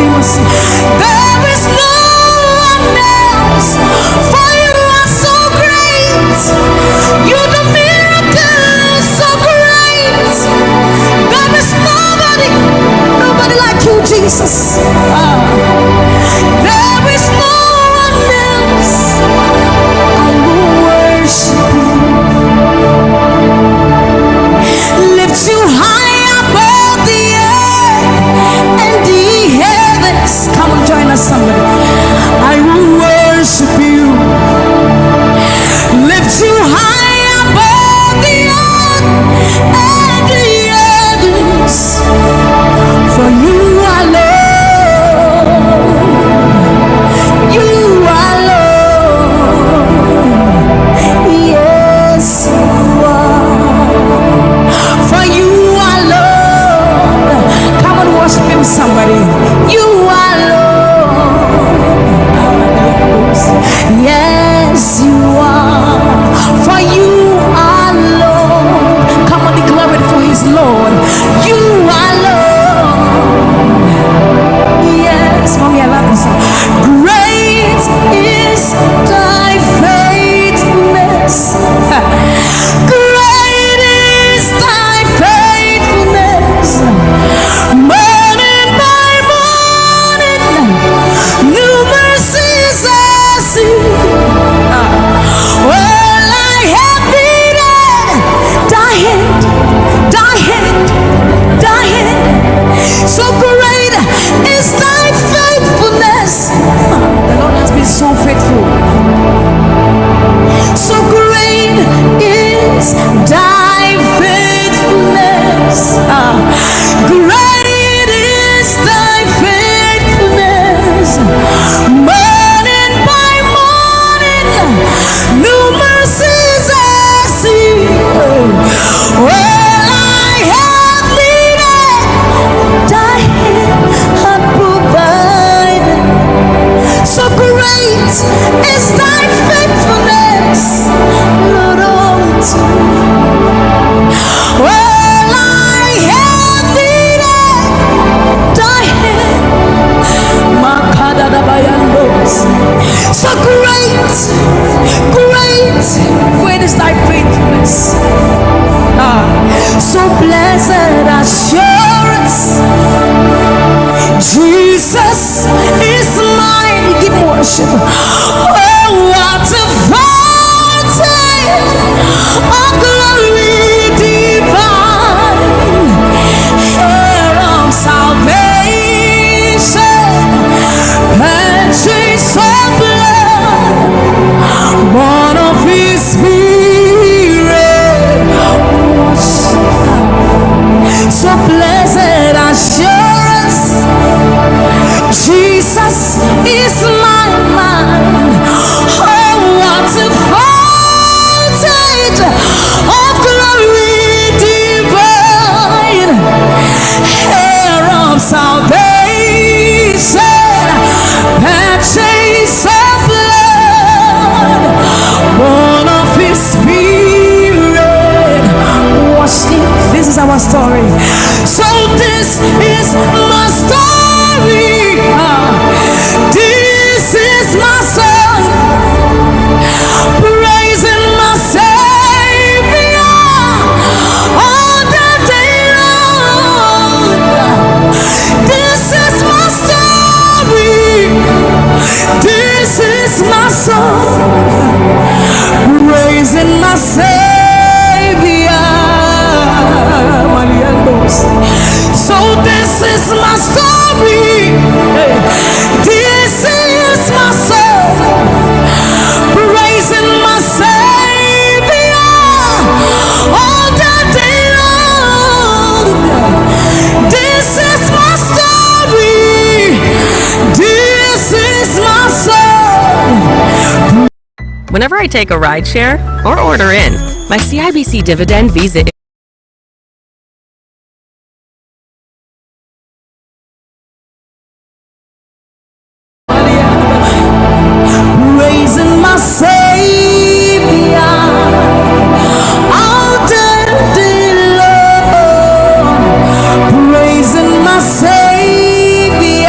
There is no one else, for you are so great. You do miracles so great. There is nobody like you, Jesus. There is no one else. I will worship you. Lift you high above the earth and the heavens. Come on, join us, somebody. I will worship you. Lift you high above the earth and the heavens. For you are Lord. You are Lord. Yes, you are. For you are Lord. Come on, worship him, somebody. You are Lord. Yes, you are. For you are Lord. Come on, declare it for his Lord. You are Lord. Yes, mommy, I love this song. Great is thy faithfulness. Great is thy faithfulness. Morning by morning, new mercies I see. Well, I have needed thy hand, thy hand, thy hand. So great is thy faithfulness. The Lord has been so faithful. So great is thy faithfulness. Great is thy faithfulness. Morning by morning, new mercies I see. Well, I have needed thy hand had provided. So great is thy faithfulness, Lord, unto me. Well, I have needed thy hand. Makadadabayandos. So great, great, great is thy faithfulness. So blessed assurance, Jesus is mine. Give worship. Oh, what a fountain of glory divine, heir of salvation, purchase of blood, born of his spirit. So blessed assurance, Jesus is my mind. Oh, what a fountain of glory divine, heir of salvation, purchase of blood, born of his spirit. Worship. This is our story. So this is my story. This is my song, praising my Savior all the day long. This is my story. This is my song, praising my Savior. So this is my story. This is my song, praising my Savior all the day long. This is my story. This is my song. Whenever I take a rideshare or order in, my CIBC Dividend Visa Praising my Savior all the day long. Praising my Savior.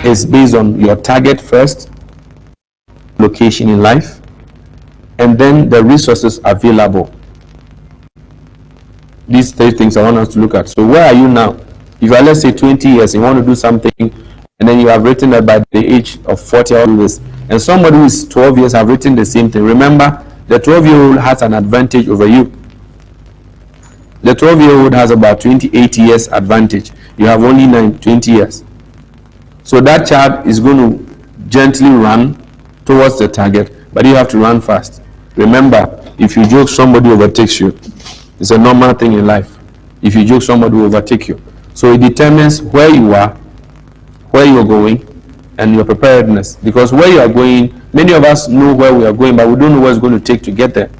is based on your target first, location in life, and then the resources available. These 3 things I want us to look at. So where are you now? If you are, let's say, 20 years, you want to do something, and then you have written that by the age of 40 or this, and somebody who is 12 years have written the same thing. Remember, the 12-year-old has an advantage over you. The 12-year-old has about 28 years advantage. You have only 20 years. So that child is going to gently run towards the target, but you have to run fast. Remember, if you joke, somebody overtakes you. It's a normal thing in life. If you joke, somebody will overtake you. So it determines where you are, where you're going, and your preparedness. Because where you are going, many of us know where we are going, but we don't know what it's going to take to get there.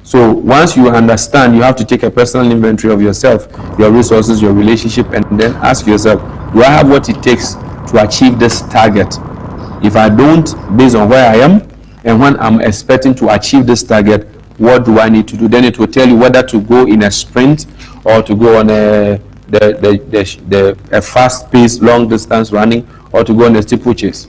So once you understand, you have to take a personal inventory of yourself, your resources, your relationship, and then ask yourself, do I have what it takes to achieve this target? If I don't, based on where I am, and when I'm expecting to achieve this target, what do I need to do? Then it will tell you whether to go in a sprint or to go on a fast-paced, long-distance running, or to go on a steeplechase.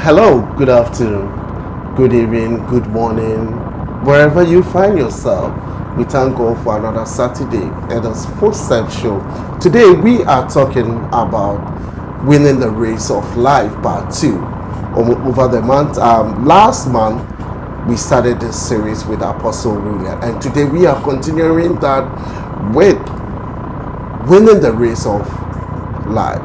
Hello, good afternoon, good evening, good morning, wherever you find yourself. We thank God for another Saturday at this Footstep show. Today we are talking about winning the race of life part 2. Over the month, last month we started this series with Apostle William, and today we are continuing that with winning the race of life.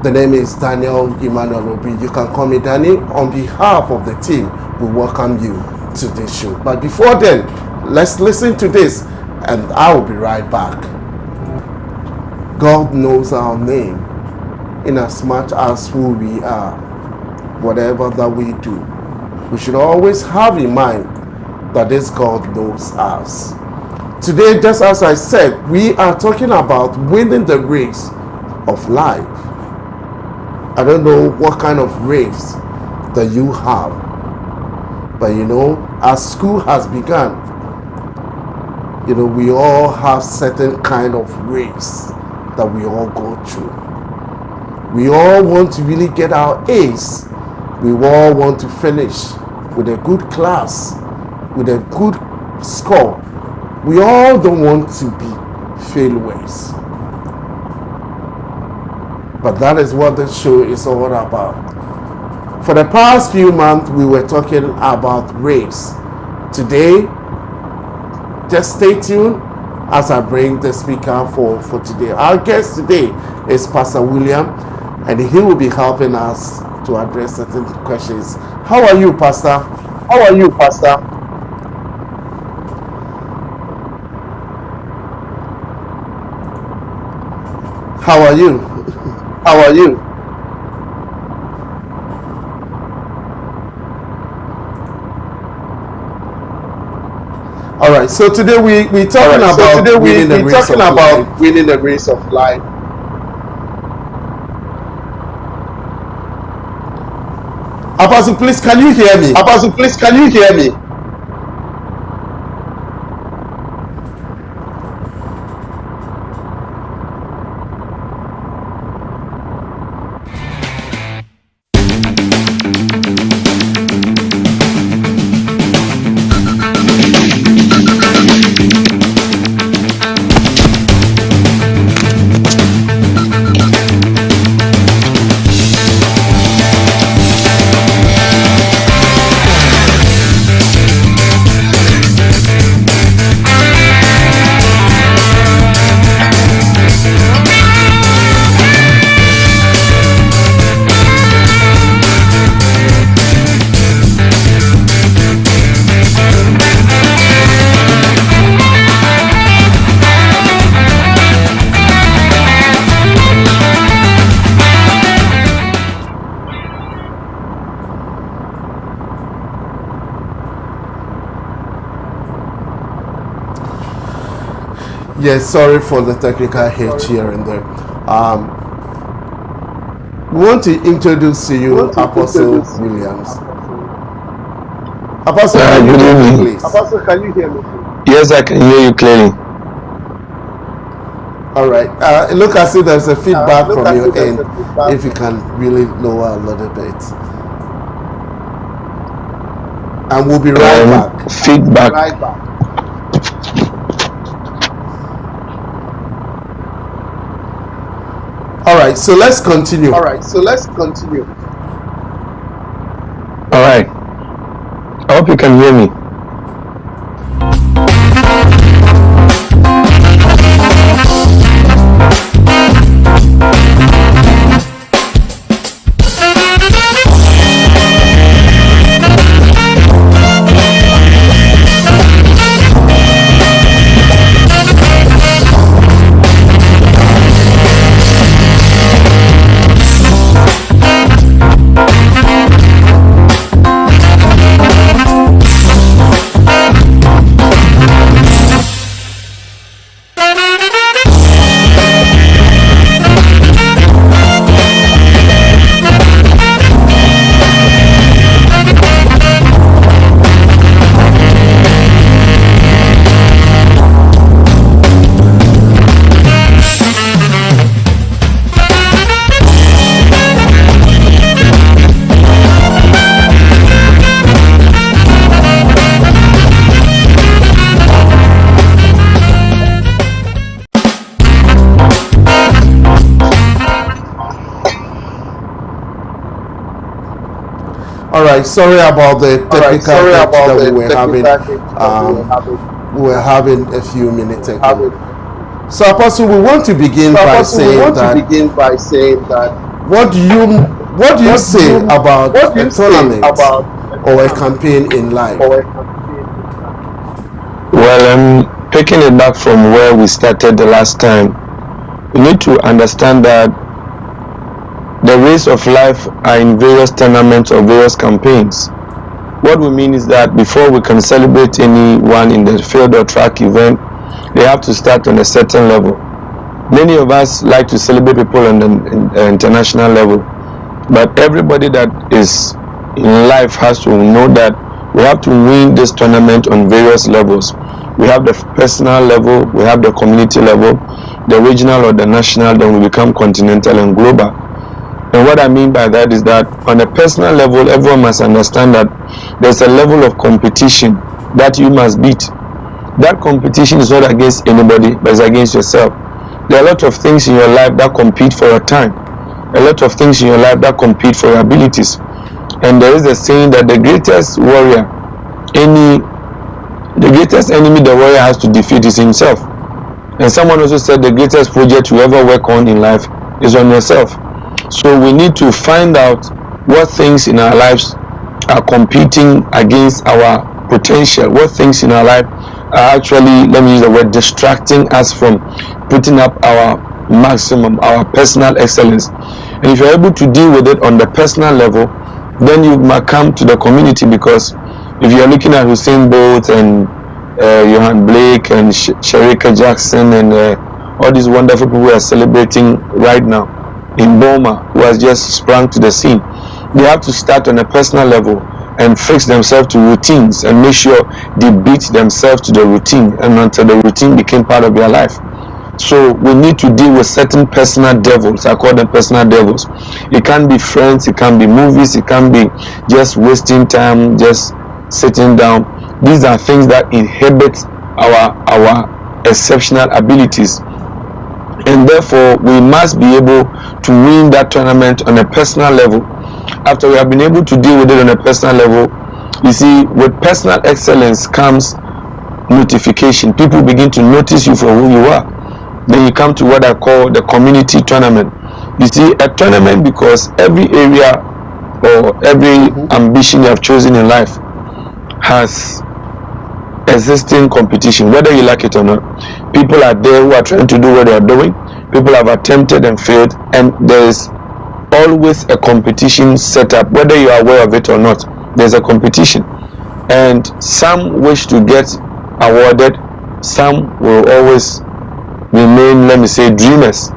The name is Daniel Emmanuel Obi. You can call me Danny. On behalf of the team, we welcome you to this show. But before then, let's listen to this, and I will be right back. God knows our name in as much as who we are. Whatever that we do, we should always have in mind that this God knows us. Today, just as I said, we are talking about winning the race of life. I don't know what kind of race that you have, but as school has begun, we all have certain kind of race that we all go through. We all want to really get our A's. We all want to finish with a good class, with a good score. We all don't want to be failures. But that is what this show is all about. For the past few months, we were talking about race. Today, just stay tuned as I bring the speaker for today. Our guest today is Pastor William, and he will be helping us to address certain questions. How are you, Pastor? How are you, Pastor? How are you? How are you? All right. So today we talking about winning the race of life. Apostle, please, can you hear me? Apostle, please, can you hear me? Yes, sorry for the technical hitch here and there. We want to introduce to you Apostle Williams. Apostle, can you good hear me, evening. please? Apostle, can you hear me? Yes, I can hear you clearly. All right. It looks as if there's a feedback from your end. If you can really lower a little bit. And we'll be right back. Feedback. All right. So let's continue. All right. I hope you can hear me. All right. Sorry about the technical hitch that we were having. We were having a few minutes ago. So, Apostle, we want to begin by saying that. What do you say about a tournament or a campaign in life? Well, picking it back from where we started the last time, you need to understand that the race of life are in various tournaments or various campaigns. What we mean is that before we can celebrate anyone in the field or track event, they have to start on a certain level. Many of us like to celebrate people on the international level, but everybody that is in life has to know that we have to win this tournament on various levels. We have the personal level, we have the community level, the regional or the national, then we become continental and global. And what I mean by that is that on a personal level, everyone must understand that there's a level of competition that you must beat. That competition is not against anybody, but it's against yourself. There are a lot of things in your life that compete for your time. A lot of things in your life that compete for your abilities. And there is a saying that the greatest warrior, the greatest enemy the warrior has to defeat is himself. And someone also said the greatest project you ever work on in life is on yourself. So we need to find out what things in our lives are competing against our potential, what things in our life are actually, let me use the word, distracting us from putting up our maximum, our personal excellence. And if you're able to deal with it on the personal level, then you might come to the community, because if you're looking at Usain Bolt and Johan Blake and Sherika Jackson and all these wonderful people who are celebrating right now in Burma, who has just sprung to the scene, they have to start on a personal level and fix themselves to routines and make sure they beat themselves to the routine, and until the routine became part of their life. So we need to deal with certain personal devils. I call them personal devils. It can be friends, it can be movies, it can be just wasting time, just sitting down. These are things that inhibit our exceptional abilities. And therefore, we must be able to win that tournament on a personal level. After we have been able to deal with it on a personal level, you see, with personal excellence comes notification. People begin to notice you for who you are. Then you come to what I call the community tournament. You see, a tournament, because every area or every ambition you have chosen in life has existing competition, whether you like it or not. People are there who are trying to do what they are doing. People have attempted and failed, and there is always a competition set up, whether you are aware of it or not. There's a competition, and some wish to get awarded, some will always remain, let me say, dreamers.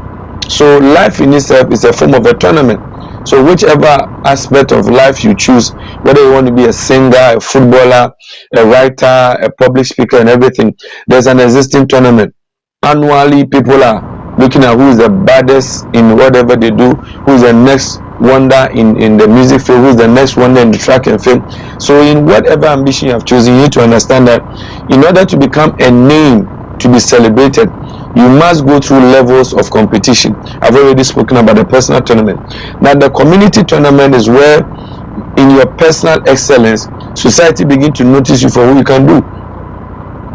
So life in itself is a form of a tournament. So whichever aspect of life you choose, whether you want to be a singer, a footballer, a writer, a public speaker, and everything, there's an existing tournament. Annually, people are looking at who is the baddest in whatever they do, who is the next wonder in the music field, who is the next wonder in the track and field. So in whatever ambition you have chosen, you need to understand that in order to become a name to be celebrated, you must go through levels of competition. I've already spoken about the personal tournament. Now the community tournament is where in your personal excellence, society begin to notice you for who you can do,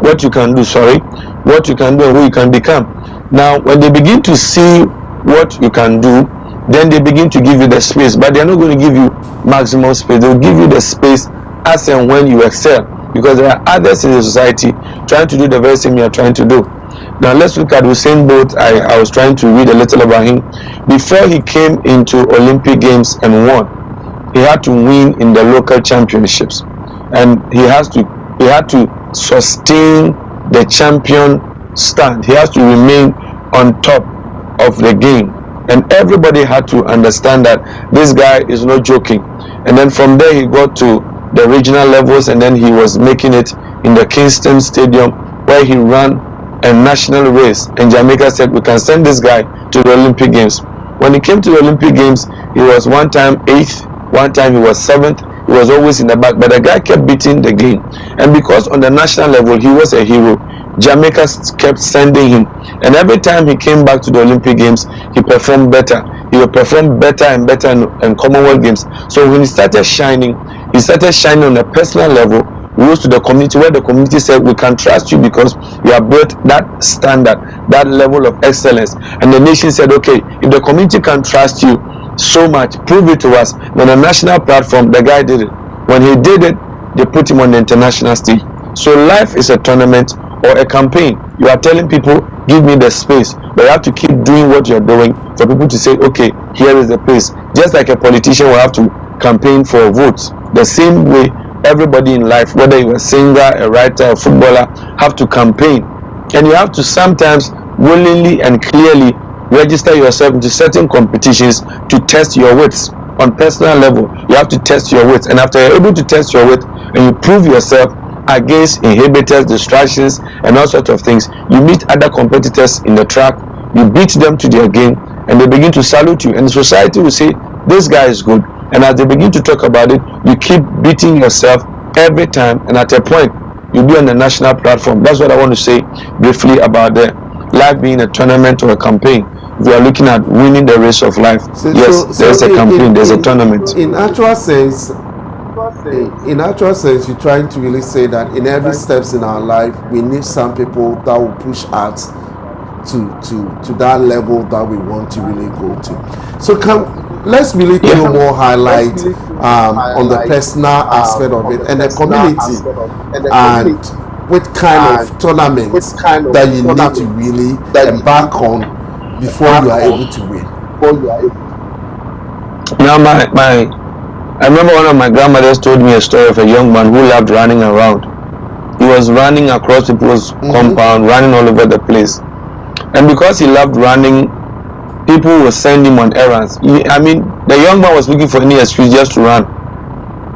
what you can do and who you can become. Now when they begin to see what you can do, then they begin to give you the space, but they're not going to give you maximum space. They'll give you the space as and when you excel, because there are others in the society trying to do the very same you're trying to do. Now let's look at Usain Bolt. I was trying to read a little about him. Before he came into Olympic Games and won, he had to win in the local championships, and he had to sustain the champion stand. He has to remain on top of the game, and everybody had to understand that this guy is not joking. And then from there he got to the regional levels, and then he was making it in the Kingston Stadium, where he ran a national race, and Jamaica said we can send this guy to the Olympic Games. When he came to the Olympic Games, he was one time 8th, one time he was 7th. He was always in the back, but the guy kept beating the game, and because on the national level he was a hero, Jamaica kept sending him, and every time he came back to the Olympic Games, he performed better. He would perform better and better in Commonwealth Games. So when he started shining on a personal level, rose to the community, where the community said we can trust you because you have built that standard, that level of excellence. And the nation said, okay, if the community can trust you so much, prove it to us. On a national platform, the guy did it. When he did it, they put him on the international stage. So life is a tournament or a campaign. You are telling people, give me the space, but you have to keep doing what you're doing for people to say, okay, here is the place. Just like a politician will have to campaign for votes, the same way everybody in life, whether you're a singer, a writer, a footballer, have to campaign. And you have to sometimes willingly and clearly register yourself into certain competitions to test your wits. On personal level, you have to test your wits, and after you're able to test your wit and you prove yourself against inhibitors, distractions, and all sorts of things, you meet other competitors in the track, you beat them to their game, and they begin to salute you, and the society will say, this guy is good. And as they begin to talk about it, you keep beating yourself every time, and at a point you'll be on the national platform. That's what I want to say briefly about the life being a tournament or a campaign. We are looking at winning the race of life. There's a campaign, there's a tournament. In actual sense, you're trying to really say that in every steps in our life, we need some people that will push us to that level that we want to really go to. So let's really do more highlight on the personal aspect of it and the community, and what kind of tournaments that you need to really embark on before you are able to win. Now I remember one of my grandmothers told me a story of a young man who loved running around. He was running across people's compound, running all over the place. And because he loved running, people would send him on errands. The young man was looking for any excuse just to run.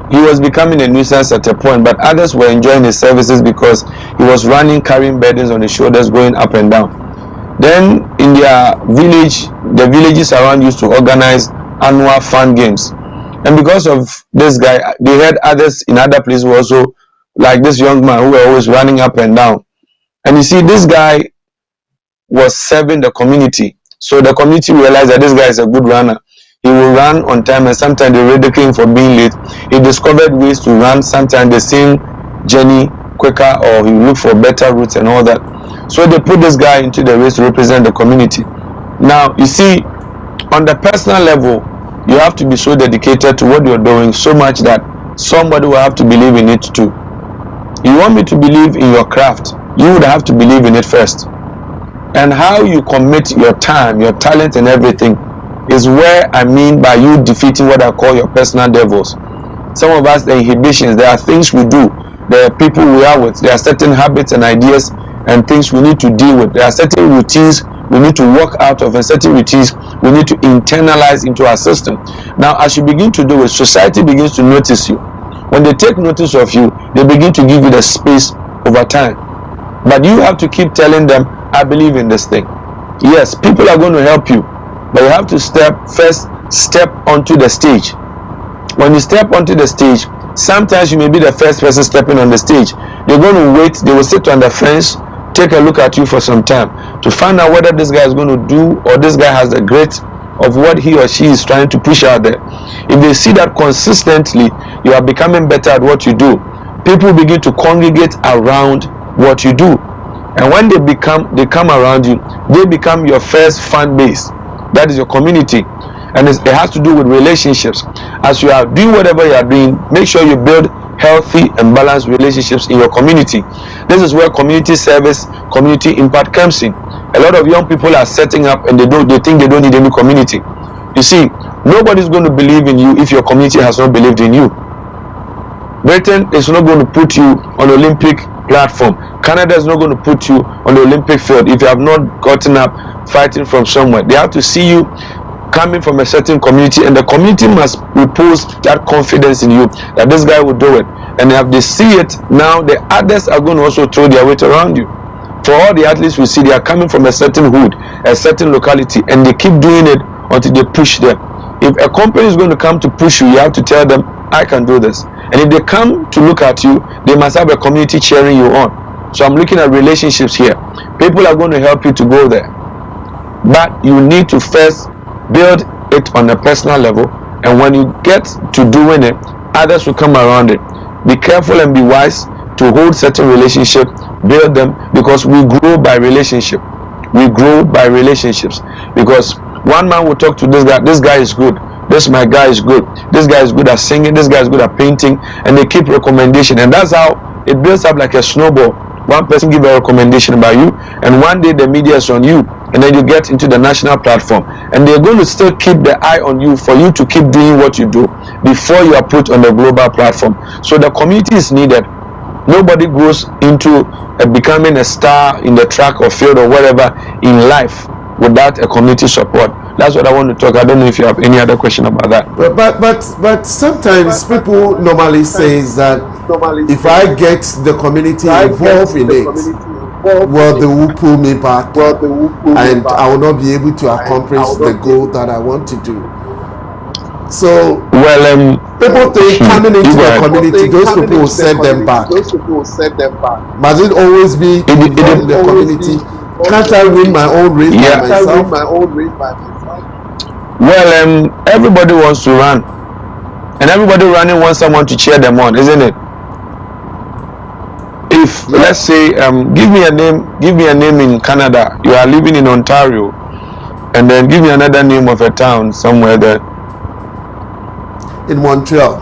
He was becoming a nuisance at a point, but others were enjoying his services because he was running, carrying burdens on his shoulders, going up and down. Then in their village, the villages around used to organize annual fun games. And because of this guy, they had others in other places who also, like this young man, who were always running up and down. And you see, this guy was serving the community. So the community realized that this guy is a good runner. He will run on time, and sometimes they ridicule him for being late. He discovered ways to run sometimes the same journey quicker, or he look for better routes and all that. So they put this guy into the race to represent the community. Now, you see, on the personal level, you have to be so dedicated to what you're doing so much that somebody will have to believe in it too. You want me to believe in your craft, you would have to believe in it first. And how you commit your time, your talent and everything is where I mean by you defeating what I call your personal devils. Some of us, the inhibitions, there are things we do, there are people we are with, there are certain habits and ideas and things we need to deal with. There are certain routines we need to work out of, and certain routines we need to internalize into our system. Now, as you begin to do it, society begins to notice you. When they take notice of you, they begin to give you the space over time. But you have to keep telling them, I believe in this thing. Yes, people are going to help you, but you have to step onto the stage. When you step onto the stage, sometimes you may be the first person stepping on the stage. They're going to wait, they will sit on the fence, take a look at you for some time to find out whether this guy is going to do, or this guy has the grit of what he or she is trying to push out there. If they see that consistently you are becoming better at what you do, people begin to congregate around what you do. And when they come around you, they become your first fan base. That is your community. And it has to do with relationships. As you are doing whatever you are doing, make sure you build healthy and balanced relationships in your community. This is where community service, community impact comes in. A lot of young people are setting up and they think they don't need any community. You see, nobody's going to believe in you if your community has not believed in you. Britain is not going to put you on Olympic platform. Canada is not going to put you on the Olympic field if you have not gotten up fighting from somewhere. They have to see you coming from a certain community, and the community must repose that confidence in you that this guy will do it. And if they see it, now the others are going to also throw their weight around you. For all the athletes we see, they are coming from a certain hood, a certain locality, and they keep doing it until they push them. If a company is going to come to push you, you have to tell them, I can do this. And if they come to look at you, they must have a community cheering you on. So I'm looking at relationships here. People are going to help you to go there, but you need to first build it on a personal level, and when you get to doing it, others will come around it. Be careful and be wise to hold certain relationships, build them, because we grow by relationship. We grow by relationships, because one man will talk to this guy is good, my guy is good, this guy is good at singing, this guy is good at painting, and they keep recommendation, and that's how it builds up like a snowball. One person give a recommendation about you, and one day the media is on you, and then you get into the national platform, and they're going to still keep the eye on you for you to keep doing what you do before you are put on the global platform. So the community is needed. Nobody goes into becoming a star in the track or field or whatever in life without a community support. That's what I want to talk. I don't know if you have any other question about that. But sometimes people normally say that if I get the community involved in it, well, they will pull me back, and I will not be able to accomplish the goal that I want to do. So, people think coming into the community, those people will set them back. Must it always be in the community? Can't I win my own race by myself? Well, everybody wants to run, and everybody running wants someone to cheer them on, isn't it? If let's say, give me a name in Canada. You are living in Ontario, and then give me another name of a town somewhere there. In Montreal.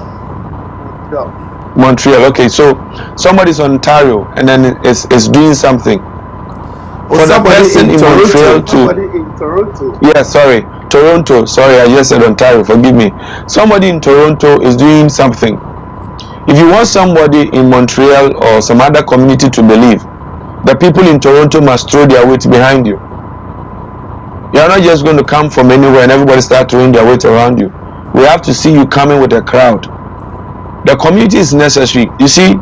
Okay, so somebody's in Ontario and then is doing something. For the person in Montreal Toronto. Sorry, I just said Ontario. Forgive me. Somebody in Toronto is doing something. If you want somebody in Montreal or some other community to believe, the people in Toronto must throw their weight behind you. You are not just going to come from anywhere and everybody start throwing their weight around you. We have to see you coming with a crowd. The community is necessary. You see,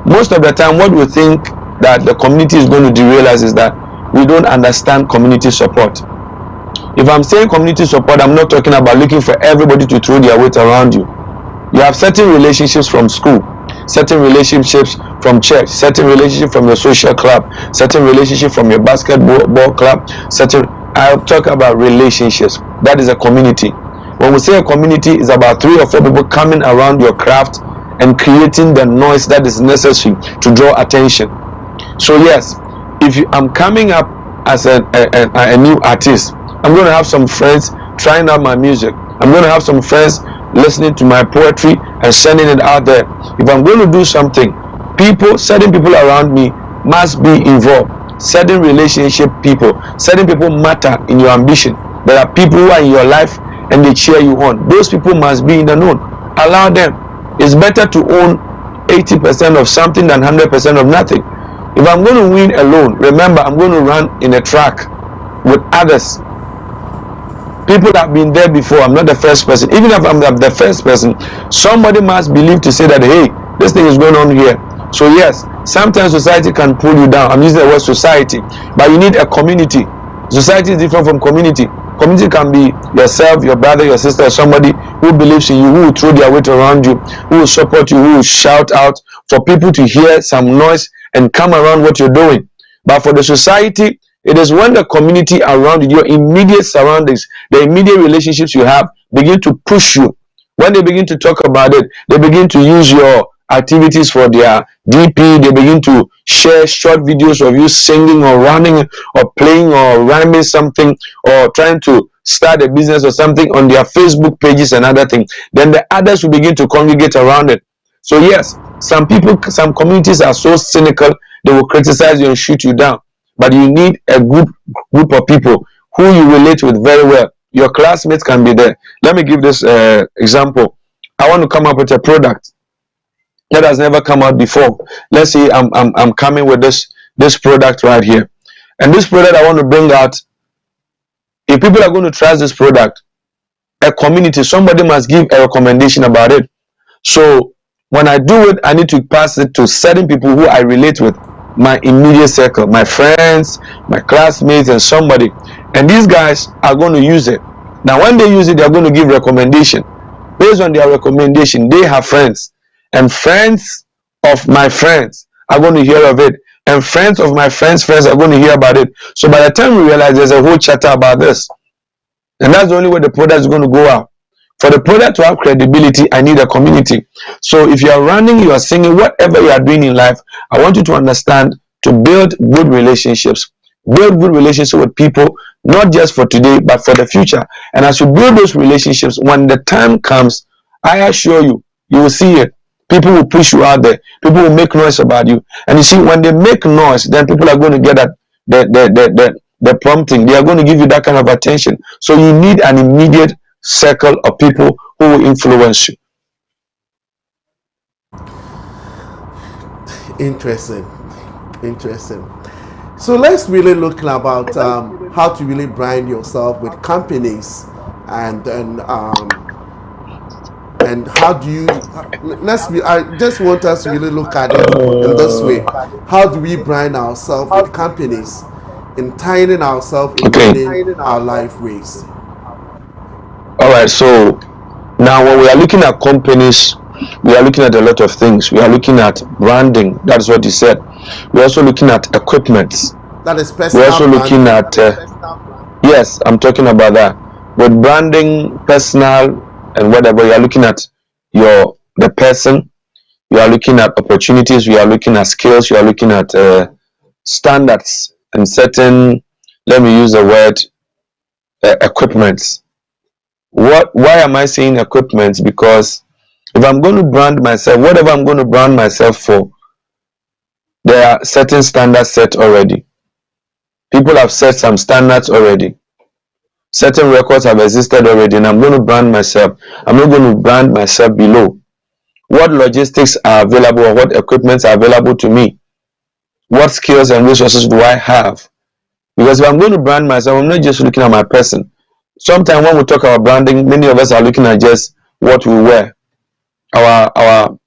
most of the time what we think that the community is going to derail us is that we don't understand community support. If I'm saying community support, I'm not talking about looking for everybody to throw their weight around you. You have certain relationships from school, certain relationships from church, certain relationship from your social club, certain relationship from your basketball club, I'll talk about relationships. That is a community. When we say a community, it's about 3 or 4 people coming around your craft and creating the noise that is necessary to draw attention. So yes, if I'm coming up as a new artist, I'm going to have some friends trying out my music. I'm going to have some friends listening to my poetry and sending it out there. If I'm going to do something, certain people around me must be involved. Certain relationship people, certain people matter in your ambition. There are people who are in your life and they cheer you on. Those people must be in the known. Allow them. It's better to own 80% of something than 100% of nothing. If I'm going to win alone, remember, I'm going to run in a track with others. People have been there before. I'm not the first person. Even if I'm the first person, somebody must believe to say that, hey, this thing is going on here. So yes, sometimes society can pull you down. I'm using the word society, but you need a community. Society is different from community. Community can be yourself, your brother, your sister, somebody who believes in you, who will throw their weight around you, who will support you, who will shout out for people to hear some noise and come around what you're doing. But for the society, it is when the community around you, your immediate surroundings, the immediate relationships you have begin to push you. When they begin to talk about it, they begin to use your activities for their DP. They begin to share short videos of you singing or running or playing or rhyming something or trying to start a business or something on their Facebook pages and other things. Then the others will begin to congregate around it. So yes, some people, some communities are so cynical, they will criticize you and shoot you down. But you need a group of people who you relate with very well. Your classmates can be there. Let me give this example. I want to come up with a product that has never come out before. Let's say I'm coming with this product right here, and this product I want to bring out. If people are going to trust this product, a community, somebody must give a recommendation about it. So when I do it, I need to pass it to certain people who I relate with, my immediate circle, my friends, my classmates, and somebody. And these guys are going to use it. Now, when they use it, they're going to give recommendation. Based on their recommendation, they have friends. And friends of my friends are going to hear of it. And friends of my friends' friends are going to hear about it. So by the time we realize there's a whole chatter about this, and that's the only way the product is going to go out. For the product to have credibility, I need a community. So if you are running, you are singing, whatever you are doing in life, I want you to understand to build good relationships. Build good relationships with people, not just for today, but for the future. And as you build those relationships, when the time comes, I assure you, you will see it. People will push you out there. People will make noise about you. And you see, when they make noise, then people are going to get the prompting. They are going to give you that kind of attention. So you need an immediate circle of people who will influence you. Interesting. So let's really look about how to really brand yourself with companies, and how do you, I just want us to really look at it in this way. How do we brand ourselves with companies in tying ourselves in winning our life race? All right, so now when we are looking at companies, we are looking at a lot of things. We are looking at branding. That's what you said. We're also looking at equipment. That is personal. We're also looking at yes, I'm talking about that. With branding, personal, and whatever, you are looking at the person. You are looking at opportunities. You are looking at skills. You are looking at standards and certain. Let me use the word equipment. Why am I saying equipment? Because if I'm going to brand myself, whatever I'm going to brand myself for, there are certain standards set already. People have set some standards already. Certain records have existed already, and I'm going to brand myself. I'm not going to brand myself below. What logistics are available, or what equipments are available to me? What skills and resources do I have? Because if I'm going to brand myself, I'm not just looking at my person. Sometimes when we talk about branding, many of us are looking at just what we wear. Our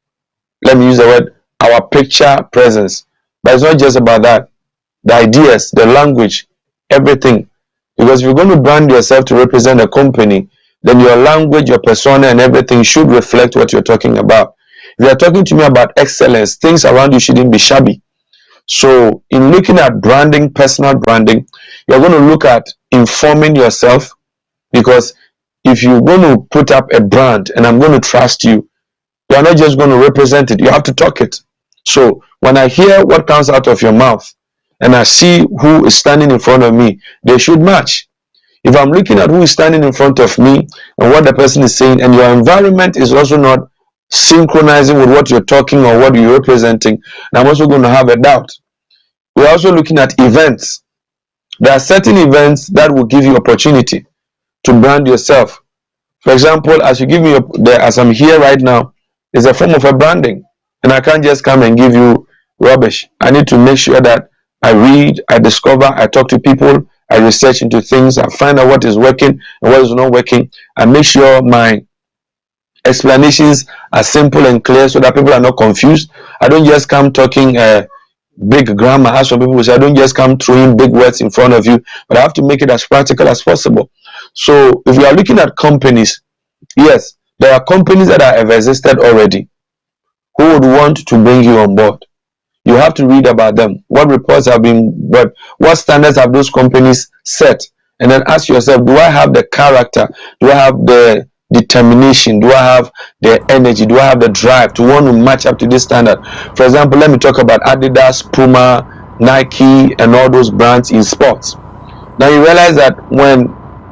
let me use the word, our picture presence. But it's not just about that. The ideas, the language, everything. Because if you're going to brand yourself to represent a company, then your language, your persona, and everything should reflect what you're talking about. If you're talking to me about excellence, things around you shouldn't be shabby. So in looking at branding, personal branding, you're going to look at informing yourself. Because if you're going to put up a brand and I'm going to trust you, you're not just going to represent it, you have to talk it. So when I hear what comes out of your mouth and I see who is standing in front of me, they should match. If I'm looking at who is standing in front of me and what the person is saying, and your environment is also not synchronizing with what you're talking or what you're representing, I'm also going to have a doubt. We're also looking at events. There are certain events that will give you opportunity to brand yourself. For example, as you give me as I'm here right now, is a form of a branding, and I can't just come and give you rubbish. I need to make sure that I read, I discover, I talk to people, I research into things, I find out what is working and what is not working, and make sure my explanations are simple and clear so that people are not confused. I don't just come talking big grammar, as some people will say. I don't just come throwing big words in front of you, but I have to make it as practical as possible. So if you are looking at companies, yes, there are companies that have existed already who would want to bring you on board. You have to read about them. What reports have been, what standards have those companies set? And then ask yourself, do I have the character? Do I have the determination? Do I have the energy? Do I have the drive to want to match up to this standard? For example, let me talk about Adidas, Puma, Nike, and all those brands in sports. Now you realize that when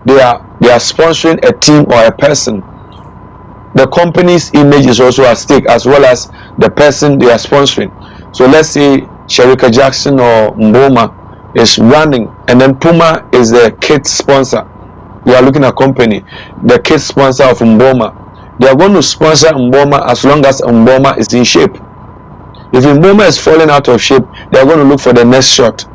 they are sponsoring a team or a person, the company's image is also at stake, as well as the person they are sponsoring. So let's say Sherika Jackson or Mboma is running, and then Puma is the kit sponsor. We are looking at company, the kit sponsor of Mboma. They are going to sponsor Mboma as long as Mboma is in shape. If Mboma is falling out of shape, they are going to look for the next shot.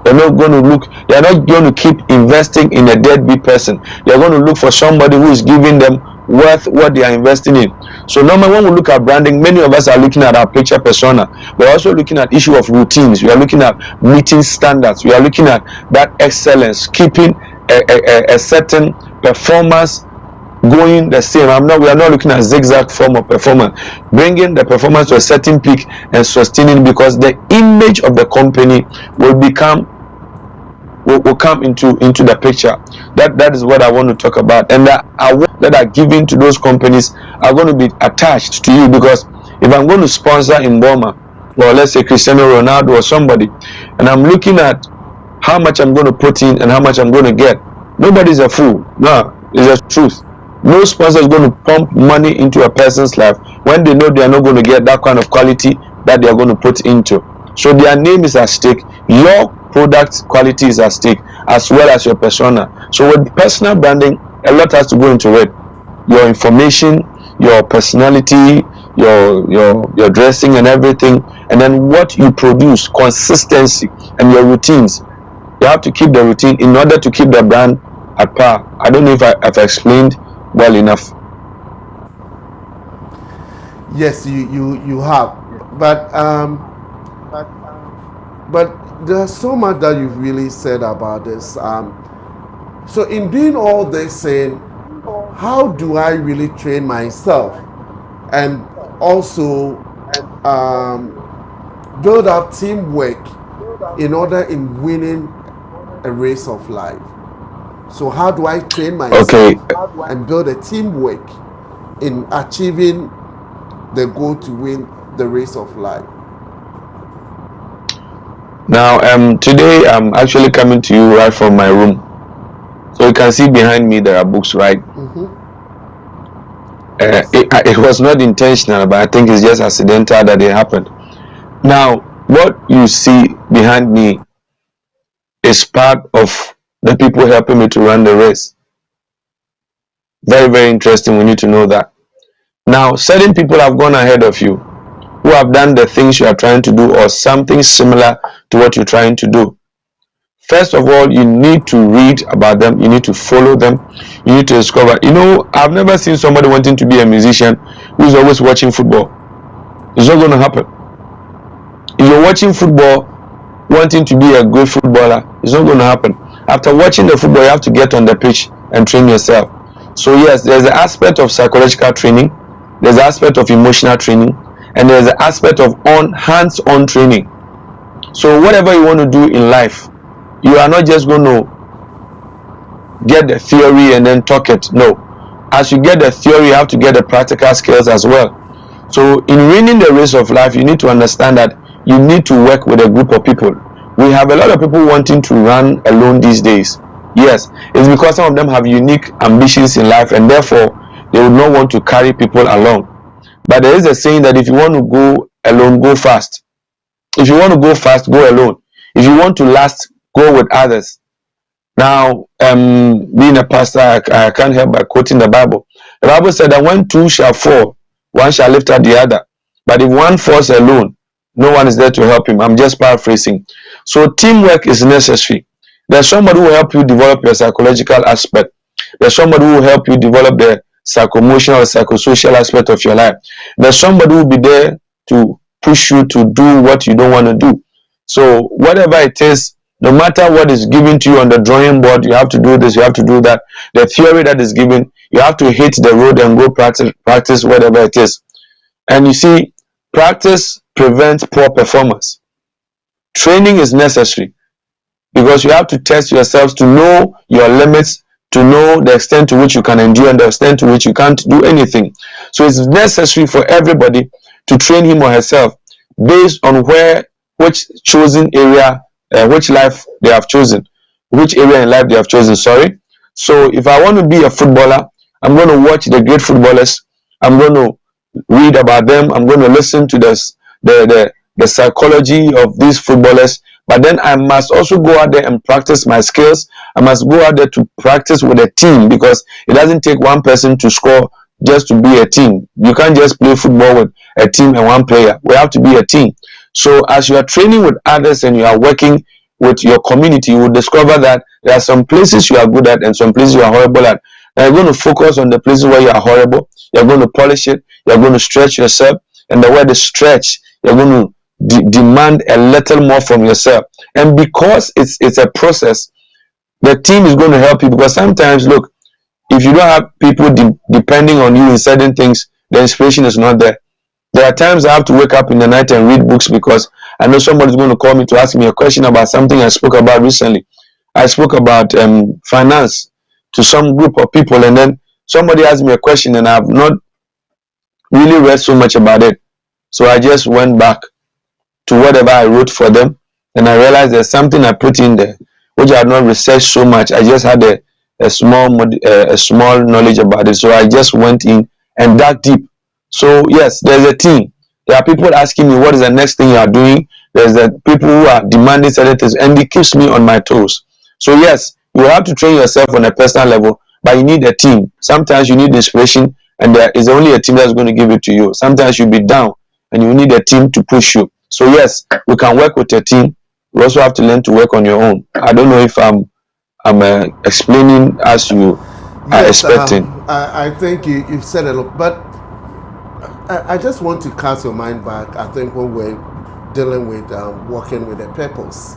They are not going to keep investing in a deadbeat person. They are going to look for somebody who is giving them worth what they are investing in. So normally when we look at branding, many of us are looking at our picture persona. We're also looking at issue of routines. We are looking at meeting standards. We are looking at that excellence, keeping a certain performance going the same. We are not looking at zigzag form of performance, bringing the performance to a certain peak and sustaining, because the image of the company will come into the picture. That is what I want to talk about. And the awards that are given to those companies are going to be attached to you, because if I'm going to sponsor Mboma, or let's say Cristiano Ronaldo or somebody, and I'm looking at how much I'm going to put in and how much I'm going to get, nobody's a fool. No, it's the truth. No sponsor is going to pump money into a person's life when they know they are not going to get that kind of quality that they are going to put into. So their name is at stake. Your product quality is at stake, as well as your persona. So with personal branding, a lot has to go into it. Your information, your personality, your dressing and everything, and then what you produce, consistency, and your routines. You have to keep the routine in order to keep the brand at par. I don't know if I've explained well enough. Yes, you have, but there's so much that you've really said about this. So in doing all this, saying, how do I really train myself and also build up teamwork in order in winning a race of life? So how do I train myself and build a teamwork in achieving the goal to win the race of life? Now, today I'm actually coming to you right from my room. So you can see behind me there are books, right? It was not intentional, but I think it's just accidental that it happened. Now, what you see behind me is part of the people helping me to run the race. Very, very interesting. We need to know that. Now, certain people have gone ahead of you, who have done the things you are trying to do, or something similar to what you're trying to do. First of all, you need to read about them. You need to follow them. You need to discover. I've never seen somebody wanting to be a musician who's always watching football. It's not going to happen. If you're watching football, wanting to be a good footballer, it's not going to happen. After watching the football, you have to get on the pitch and train yourself. So yes, there's the aspect of psychological training, there's the aspect of emotional training, and there's the aspect of hands-on training. So whatever you want to do in life, you are not just going to get the theory and then talk it. No. As you get the theory, you have to get the practical skills as well. So in winning the race of life, you need to understand that you need to work with a group of people. We have a lot of people wanting to run alone these days. Yes, it's because some of them have unique ambitions in life, and therefore they would not want to carry people along. But there is a saying that if you want to go alone, go fast. If you want to go fast, go alone. If you want to last, go with others. Now, being a pastor, I can't help by quoting the Bible. The Bible said that when two shall fall, one shall lift up the other. But if one falls alone, no one is there to help him. I'm just paraphrasing. So teamwork is necessary. There's somebody who will help you develop your psychological aspect. There's somebody who will help you develop the psycho-emotional or psychosocial aspect of your life. There's somebody who will be there to push you to do what you don't want to do. So whatever it is, no matter what is given to you on the drawing board, you have to do this, you have to do that. The theory that is given, you have to hit the road and go practice whatever it is. And you see, practice prevents poor performance. Training is necessary because you have to test yourselves to know your limits, to know the extent to which you can endure and the extent to which you can't do anything. So it's necessary for everybody to train him or herself based on which chosen area, which life they have chosen, which area in life they have chosen, sorry. So if I want to be a footballer, I'm going to watch the great footballers, I'm going to read about them, I'm going to listen to the psychology of these footballers, but then I must also go out there and practice my skills. I must go out there to practice with a team, because it doesn't take one person to score just to be a team. You can't just play football with a team and one player. We have to be a team. So as you are training with others and you are working with your community, you will discover that there are some places you are good at and some places you are horrible at. Now you're going to focus on the places where you are horrible. You're going to polish it. You're going to stretch yourself. And the word is stretch. You're going to demand a little more from yourself. And because it's a process, the team is going to help you, because sometimes, look, if you don't have people depending on you in certain things, the inspiration is not there. There are times I have to wake up in the night and read books because I know somebody's going to call me to ask me a question about something I spoke about recently. I spoke about finance to some group of people, and then somebody asked me a question and I have not really read so much about it. So I just went back to whatever I wrote for them, and I realized there's something I put in there which I had not researched so much. I just had a small knowledge about it. So I just went in and dug deep. So yes, there's a team. There are people asking me what is the next thing you are doing. There's the people who are demanding certain things, and it keeps me on my toes. So yes, you have to train yourself on a personal level, but you need a team. Sometimes you need inspiration, and there is only a team that's going to give it to you. Sometimes you'll be down, and you need a team to push you. So yes, we can work with a team. You also have to learn to work on your own. I don't know if I'm explaining as you are expecting. I think you've said a lot, but I just want to cast your mind back. I think when we're dealing with working with a purpose,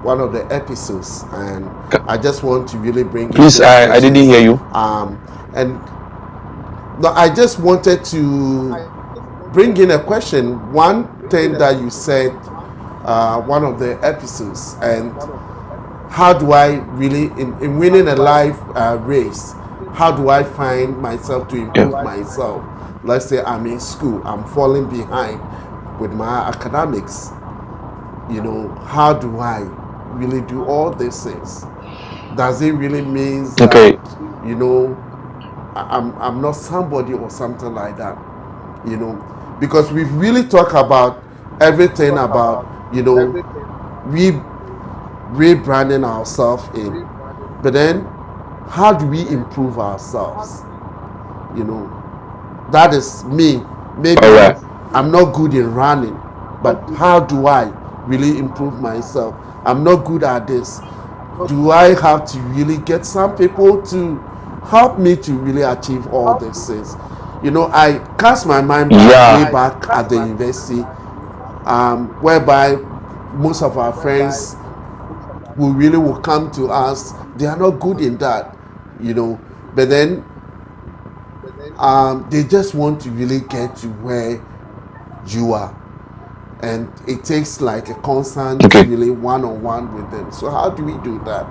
one of the episodes, and I just want to really bring. Please, I didn't hear you. And no, I just wanted to bring in a question. One thing that you said, one of the episodes, and how do I really in winning a life race? How do I find myself to improve myself? Let's say I'm in school, I'm falling behind with my academics. You know, how do I really do all these things? Does it really mean that, you know, I'm not somebody or something like that? You know, because we've really talked about everything about, you know, rebranding ourselves in, but then how do we improve ourselves? You know, that is me. Maybe I'm not good in running, but how do I really improve myself? I'm not good at this. Do I have to really get some people to help me to really achieve all these things? You know, I cast my mind back, way back at the university, whereby most of our friends who really will come to us, they are not good in that, you know, but then they just want to really get to where you are, and it takes like a constant really one-on-one with them. So how do we do that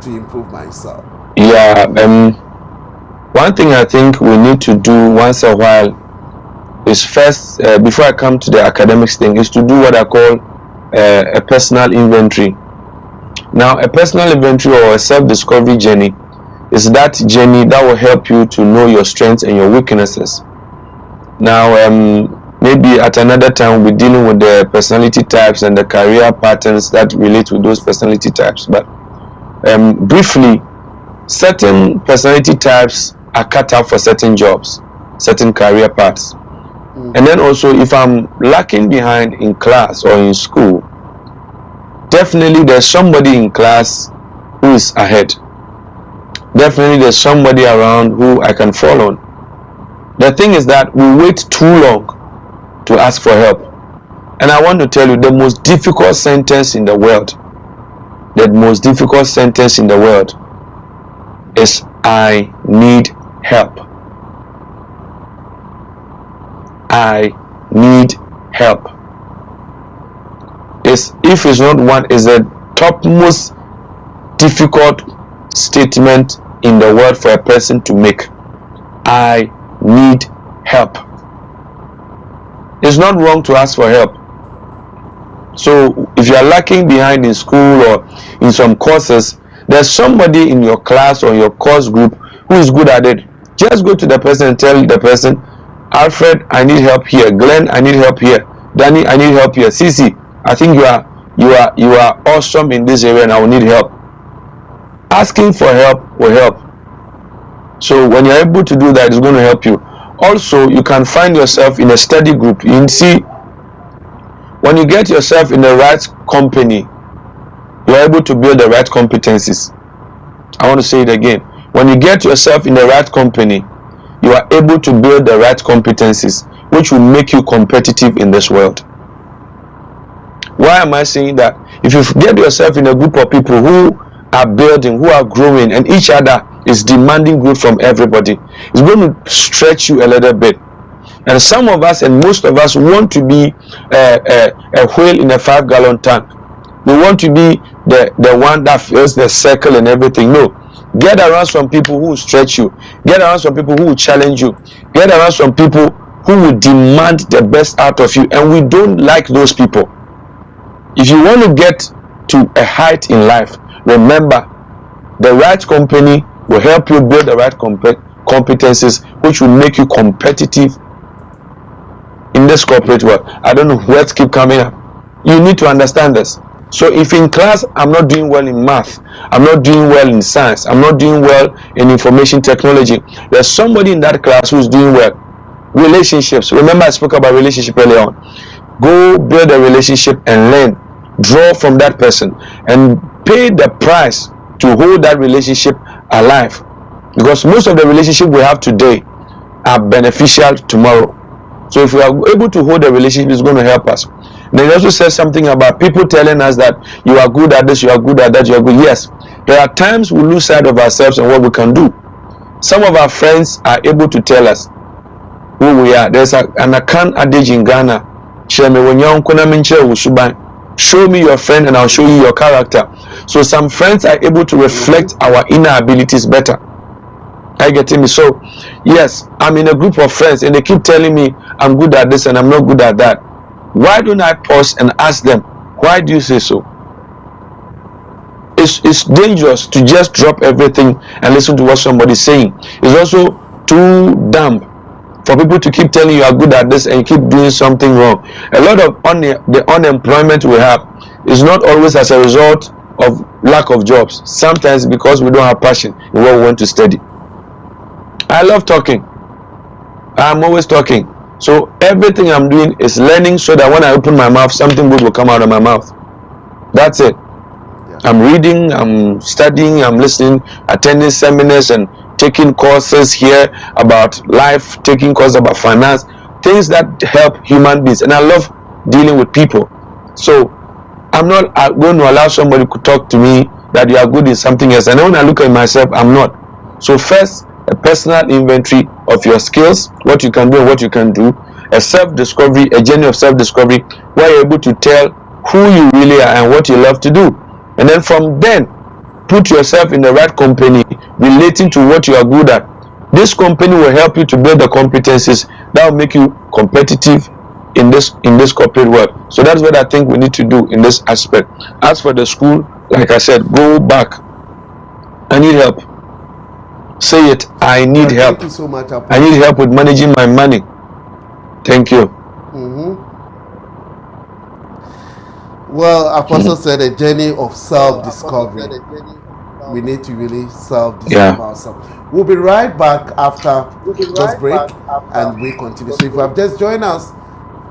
to improve myself? One thing I think we need to do once a while is first, before I come to the academics thing, is to do what I call a personal inventory. Now, a personal inventory or a self-discovery journey is that journey that will help you to know your strengths and your weaknesses. Now, maybe at another time we'll be dealing with the personality types and the career patterns that relate with those personality types. But briefly, certain personality types are cut out for certain jobs, certain career paths. And then also, if I'm lacking behind in class or in school, definitely there's somebody in class who is ahead. Definitely there's somebody around who I can fall on. The thing is that we wait too long to ask for help. And I want to tell you, the most difficult sentence in the world, is I need help. I need help. If it's not one, is the topmost difficult statement in the world for a person to make. I need help. It's not wrong to ask for help. So if you are lacking behind in school or in some courses, there's somebody in your class or your course group who is good at it. Just go to the person and tell the person, Alfred, I need help here. Glenn, I need help here. Danny, I need help here. Cici, I think you are awesome in this area and I will need help. Asking for help will help. So when you're able to do that, it's going to help you. Also, you can find yourself in a study group. You can see, when you get yourself in the right company, you're able to build the right competencies. I want to say it again. When you get yourself in the right company, you are able to build the right competencies, which will make you competitive in this world. Why am I saying that? If you get yourself in a group of people who are building, who are growing, and each other is demanding growth from everybody, it's going to stretch you a little bit. And some of us, and most of us, want to be a whale in a 5-gallon tank. We want to be the one that fills the circle and everything. No. Get around some people who will stretch you. Get around some people who will challenge you. Get around some people who will demand the best out of you. And we don't like those people. If you want to get to a height in life, remember, the right company will help you build the right competencies, which will make you competitive in this corporate world. I don't know, words keep coming up. You need to understand this. So if in class I'm not doing well in math, I'm not doing well in science, I'm not doing well in information technology, there's somebody in that class who's doing well. Relationships. Remember I spoke about relationship earlier on. Go build a relationship and learn. Draw from that person and pay the price to hold that relationship alive. Because most of the relationships we have today are beneficial tomorrow. So if we are able to hold a relationship, it's going to help us. Then he also says something about people telling us that you are good at this, you are good at that, you are good. Yes, there are times we lose sight of ourselves and what we can do. Some of our friends are able to tell us who we are. There's an Akan adage in Ghana. Show me your friend and I'll show you your character. So some friends are able to reflect our inner abilities better. Are you getting me? So yes, I'm in a group of friends and they keep telling me I'm good at this and I'm not good at that. Why don't I pause and ask them, why do you say so? It's dangerous to just drop everything and listen to what somebody's saying. It's also too dumb for people to keep telling you are good at this and you keep doing something wrong. A lot of the unemployment we have is not always as a result of lack of jobs. Sometimes because we don't have passion in what we want to study. I love talking. I'm always talking. So everything I'm doing is learning so that when I open my mouth, something good will come out of my mouth. That's it. Yeah. I'm reading, I'm studying, I'm listening, attending seminars and taking courses here about life, taking courses about finance, things that help human beings. And I love dealing with people. So I'm not going to allow somebody to talk to me that you are good in something else. And when I look at myself, I'm not. So first, a personal inventory of your skills, what you can do and what you can do, a self-discovery, a journey of self-discovery, where you're able to tell who you really are and what you love to do. And then from then, put yourself in the right company relating to what you are good at. This company will help you to build the competencies that will make you competitive in this corporate world. So that's what I think we need to do in this aspect. As for the school, like I said, go back. I need help. Say it. I need help. Thank you so much, Apostle. I need help with managing my money. Thank you. Well, Apostle said a journey of self-discovery. we need to really self-discover Yeah. ourselves. We'll be right back after this break and we continue. So if you have just joined us,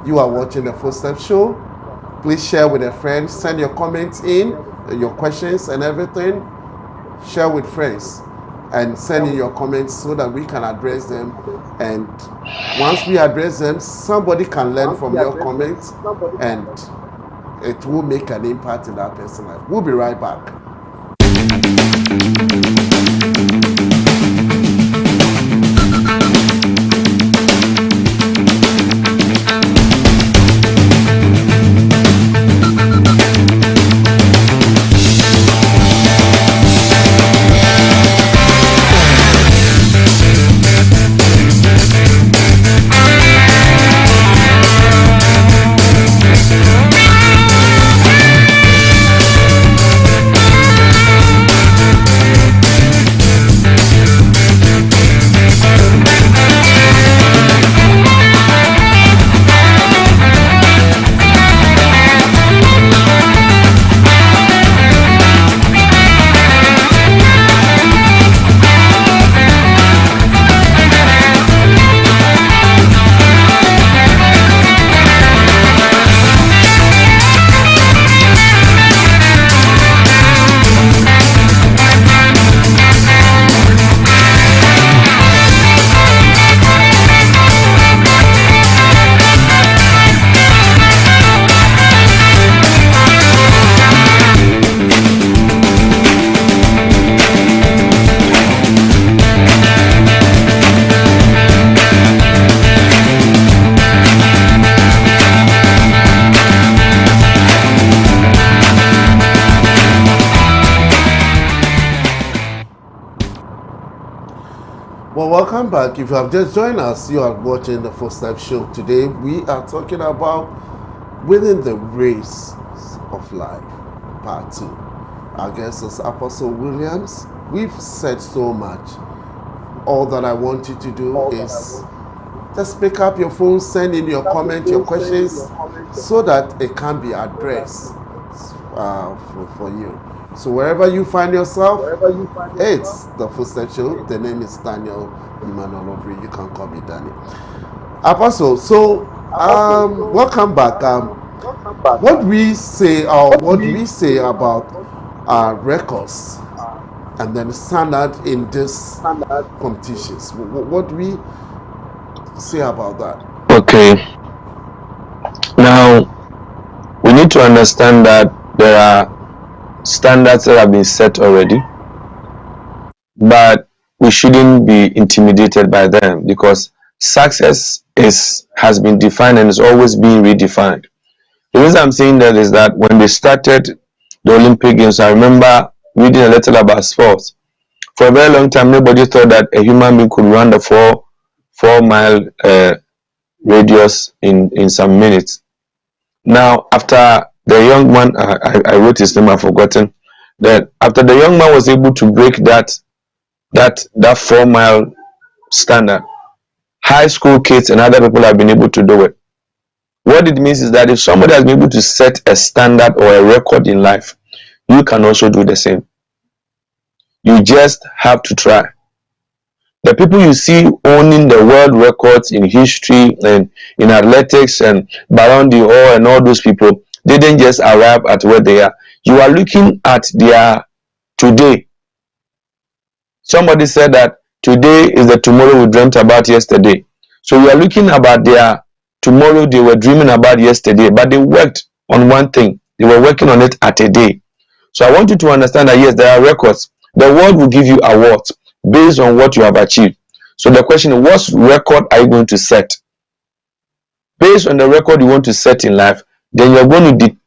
you are watching the Footstep Show. Please share with a friend, send your comments in, your questions and everything. Share with friends and send in your comments so that we can address them. And once we address them, somebody can learn from your comments and it will make an impact in that person's life. We'll be right back. Well, welcome back. If you have just joined us, you are watching the Footstep Show. Today, we are talking about winning the race of life, part 2. Our guest is Apostle Williams. We've said so much. All that I want you to do is just pick up your phone, send in your comment, your questions, so that it can be addressed for you. So wherever you find yourself, it's the Footstep Show. The name is Daniel Emmanuel Audrey. You can call me Danny. Apostle, so welcome back. What we say about records and then standard in this competitions? What do we say about that? Okay. Now, we need to understand that there are standards that have been set already, but we shouldn't be intimidated by them, because success has been defined and is always being redefined. The reason I'm saying that is that when they started the Olympic Games, I remember reading a little about sports. For a very long time, nobody thought that a human being could run the 4-mile radius in some minutes. Now, after the young man, I wrote his name, I've forgotten, that after the young man was able to break that 4-mile standard, high school kids and other people have been able to do it. What it means is that if somebody has been able to set a standard or a record in life, you can also do the same. You just have to try. The people you see owning the world records in history and in athletics and Ballon d'Or and all those people, they didn't just arrive at where they are. You are looking at their today. Somebody said that today is the tomorrow we dreamt about yesterday. So you are looking about their tomorrow they were dreaming about yesterday, but they worked on one thing. They were working on it at a day. So I want you to understand that yes, there are records. The world will give you awards based on what you have achieved. So the question is, what record are you going to set? Based on the record you want to set in life, then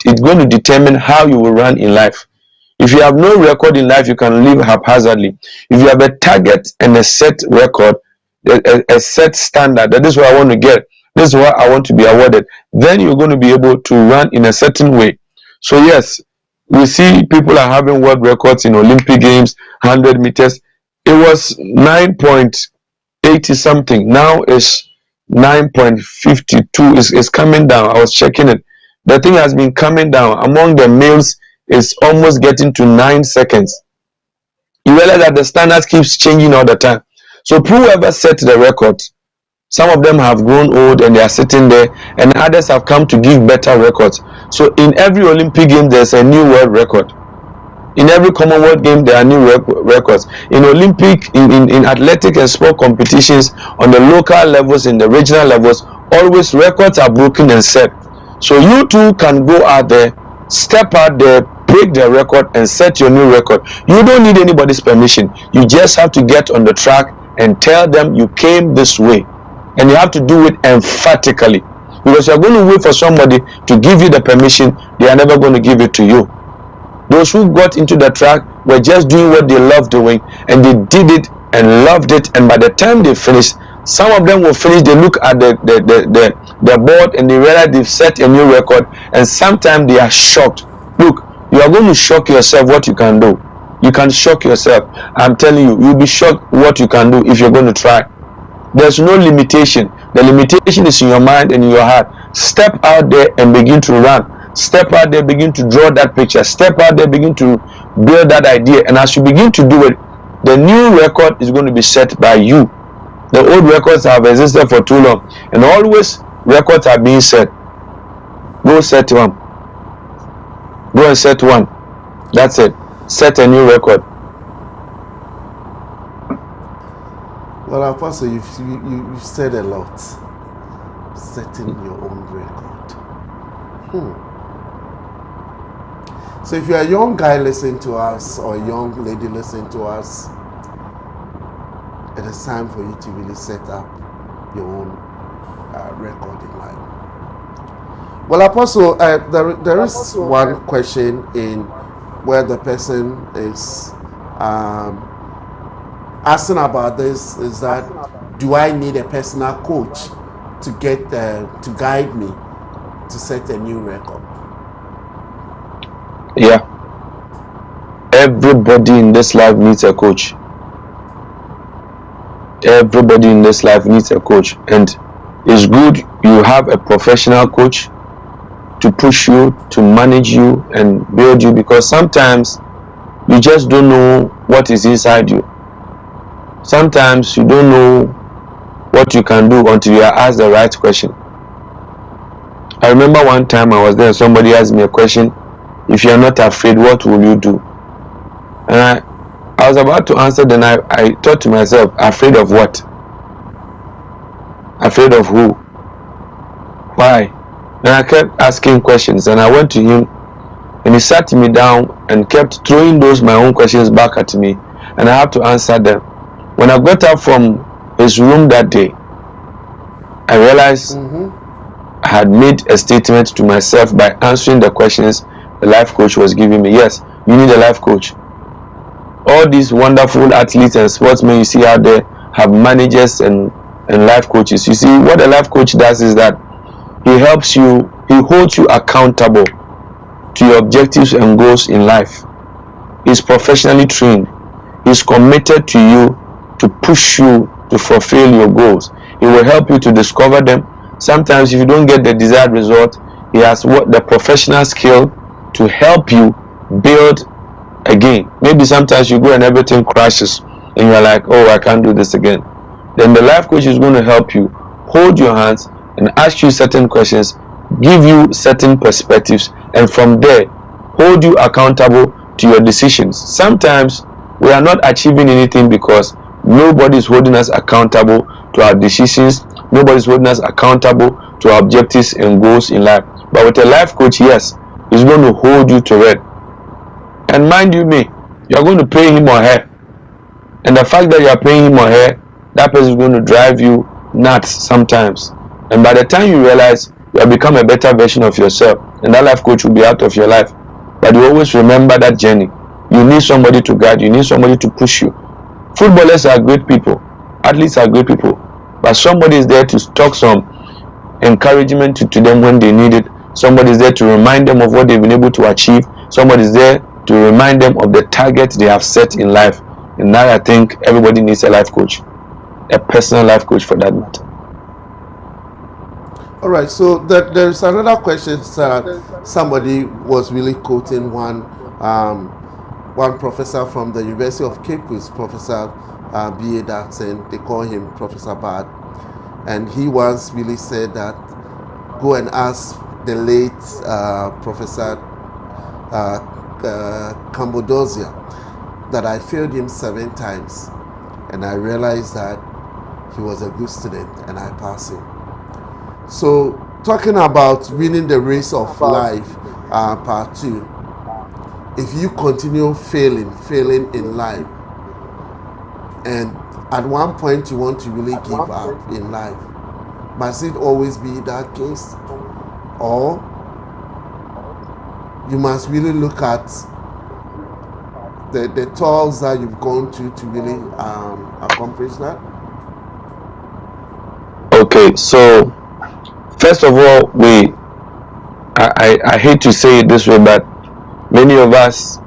it's going to determine how you will run in life. If you have no record in life, you can live haphazardly. If you have a target and a set record, a set standard, that is what I want to get, this is what I want to be awarded, then you're going to be able to run in a certain way. So yes, we see people are having world records in Olympic Games, 100 meters. It was 9.80 something. Now it's 9.52. It's coming down. I was checking it. The thing has been coming down. Among the males, it's almost getting to 9 seconds. You realize that the standard keeps changing all the time. So whoever set the record, some of them have grown old and they are sitting there, and others have come to give better records. So in every Olympic game, there's a new world record. In every Commonwealth game, there are new records. In Olympic, in athletic and sport competitions, on the local levels, in the regional levels, always records are broken and set. So you too can go out there, step out there, break the record and set your new record. You don't need anybody's permission. You just have to get on the track and tell them you came this way. And you have to do it emphatically. Because you're going to wait for somebody to give you the permission, they are never going to give it to you. Those who got into the track were just doing what they love doing, and they did it and loved it, and by the time they finished, some of them will finish, they look at the board and they realize they've set a new record, and sometimes they are shocked. Look, you are going to shock yourself what you can do. You can shock yourself. I'm telling you, you'll be shocked what you can do if you're going to try. There's no limitation. The limitation is in your mind and in your heart. Step out there and begin to run. Step out there, begin to draw that picture. Step out there, begin to build that idea. And as you begin to do it, the new record is going to be set by you. The old records have existed for too long, and always records are being set. Go set one. Go and set one. That's it. Set a new record. Well, Apostle, you've said a lot. Setting your own record. So if you're a young guy listening to us, or a young lady listening to us, it is time for you to really set up your own record in life. Well, Apostle, there is one question in where the person is asking about this, is that, do I need a personal coach to get to guide me to set a new record? Yeah. Everybody in this life needs a coach. Everybody in this life needs a coach, and it's good you have a professional coach to push you, to manage you and build you, because sometimes you just don't know what is inside you. Sometimes you don't know what you can do until you are asked the right question. I remember one time I was there, somebody asked me a question: if you are not afraid, what will you do? And I was about to answer, then I thought to myself, afraid of what? Afraid of who? Why? Then I kept asking questions, and I went to him, and he sat me down and kept throwing my own questions back at me, and I had to answer them. When I got up from his room that day, I realized I had made a statement to myself by answering the questions the life coach was giving me. Yes, you need a life coach. All these wonderful athletes and sportsmen you see out there have managers and life coaches. You see, what a life coach does is that he helps you, he holds you accountable to your objectives and goals in life. He's professionally trained. He's committed to you to push you to fulfill your goals. He will help you to discover them. Sometimes if you don't get the desired result, he has the professional skill to help you build again. Maybe sometimes you go and everything crashes and you're like, oh, I can't do this again. Then the life coach is going to help you, hold your hands and ask you certain questions, give you certain perspectives, and from there hold you accountable to your decisions. Sometimes we are not achieving anything because nobody is holding us accountable to our decisions. Nobody is holding us accountable to our objectives and goals in life. But with a life coach, yes, he's going to hold you to it. And mind you me, you are going to pay him or her. And the fact that you are paying him or her, that person is going to drive you nuts sometimes. And by the time you realize, you have become a better version of yourself, and that life coach will be out of your life. But you always remember that journey. You need somebody to guide you. You need somebody to push you. Footballers are great people. Athletes are great people. But somebody is there to talk some encouragement to them when they need it. Somebody is there to remind them of what they've been able to achieve. Somebody is there to remind them of the target they have set in life. And now I think everybody needs a life coach. A personal life coach for that matter. All right, so there's another question. Somebody was really quoting one one professor from the University of Cape Coast, Professor B.A. Daxon, they call him Professor Bad, and he once really said that go and ask the late Professor Cambodozia that I failed him 7 times, and I realized that he was a good student and I passed him. So talking about winning the race of life, part 2, if you continue failing in life, and at one point you want to really give up in life, must it always be that case? Or you must really look at the toils that you've gone to really accomplish that? Okay, so first of all, I hate to say it this way, but many of us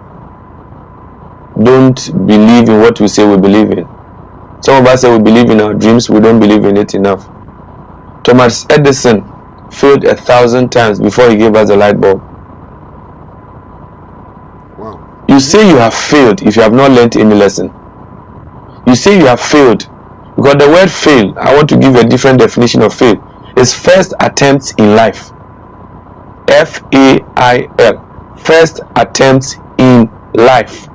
don't believe in what we say we believe in. Some of us say we believe in our dreams, we don't believe in it enough. Thomas Edison failed 1,000 times before he gave us a light bulb. Wow. You say you have failed if you have not learned any lesson. You say you have failed because the word fail, I want to give a different definition of fail. It's first attempts in life. F-A-I-L. First attempts in life.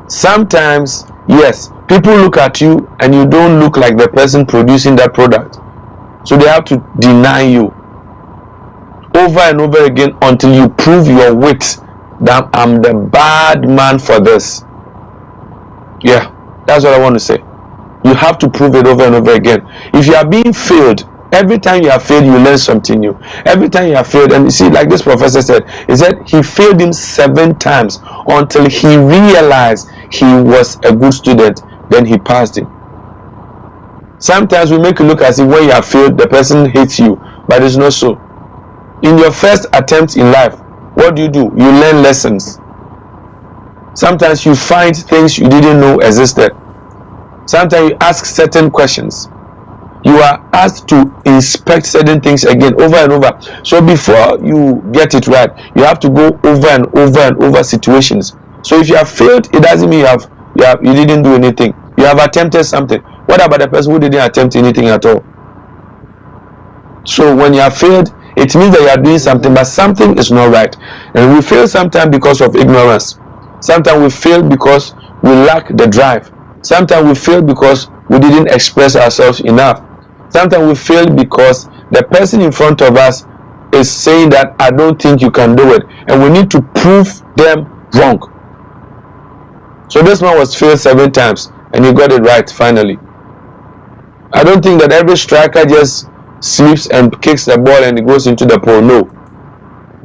Sometimes, yes, people look at you and you don't look like the person producing that product. So they have to deny you over and over again until you prove your wit that I'm the bad man for this. Yeah, that's what I want to say. You have to prove it over and over again. If you are being failed, every time you have failed, you learn something new. Every time you have failed, and you see, like this professor said, he said he failed him 7 times until he realized he was a good student. Then he passed him. Sometimes we make it look as if when you have failed, the person hates you, but it's not so. In your first attempt in life, what do? You learn lessons. Sometimes you find things you didn't know existed. Sometimes you ask certain questions. You are asked to inspect certain things again over and over. So before you get it right, you have to go over and over and over situations. So if you have failed, it doesn't mean you didn't do anything. You have attempted something. What about the person who didn't attempt anything at all? So when you have failed, it means that you are doing something, but something is not right. And we fail sometimes because of ignorance. Sometimes we fail because we lack the drive. Sometimes we fail because we didn't express ourselves enough. Sometimes we fail because the person in front of us is saying that I don't think you can do it, and we need to prove them wrong. So this man was failed 7 times and he got it right finally. I don't think that every striker just sleeps and kicks the ball and it goes into the pole. No.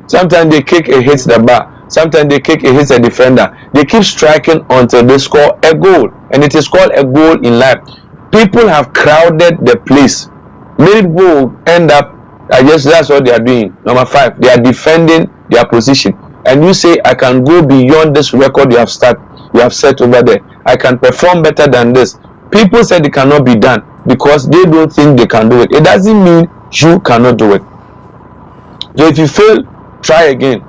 Sometimes they kick, it hits the bar. Sometimes they kick, it hits a defender. They keep striking until they score a goal, and it is called a goal in life. People have crowded the place. Many people will end up, I guess that's what they are doing. Number 5, they are defending their position. And you say, I can go beyond this record you have set over there. I can perform better than this. People said it cannot be done because they don't think they can do it. It doesn't mean you cannot do it. So if you fail, try again.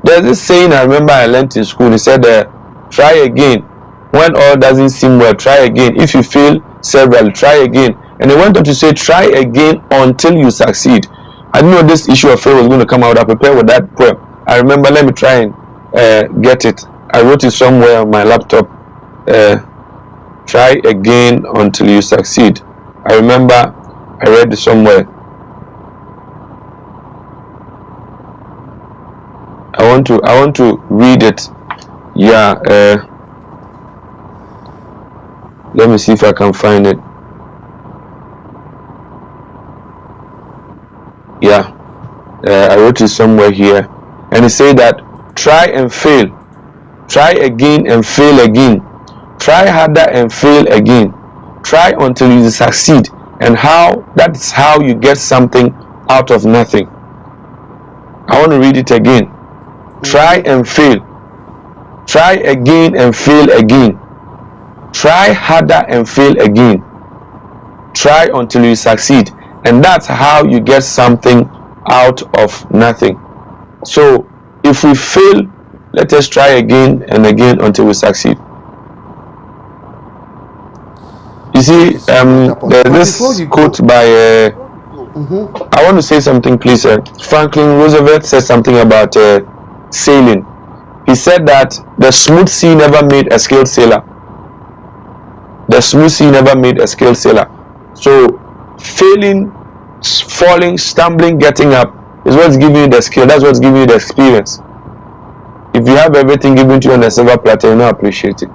There's this saying I remember I learned in school. He said, try again. When all doesn't seem well, try again. If you fail several, try again. And he went on to say, try again until you succeed. I didn't know this issue of fail was going to come out. I prepared with that poem. I remember, let me try and get it. I wrote it somewhere on my laptop. Try again until you succeed. I remember I read it somewhere. I want to read it. Yeah. Let me see if I can find it. Yeah. I wrote it somewhere here. And it said that try and fail. Try again and fail again. Try harder and fail again. Try until you succeed. And that's how you get something out of nothing. I want to read it again. Try and fail. Try again and fail again. Try harder and fail again. Try until you succeed. And that's how you get something out of nothing. So if we fail, Let us try again and again until we succeed. You see, there's this quote by I want to say something, please. Franklin Roosevelt said something about sailing. He said that the smooth sea never made a skilled sailor. The smooth sea never made a skilled sailor. So failing, falling, stumbling, getting up is what's giving you the skill. That's what's giving you the experience. If you have everything given to you on a silver platter, you don't appreciate it.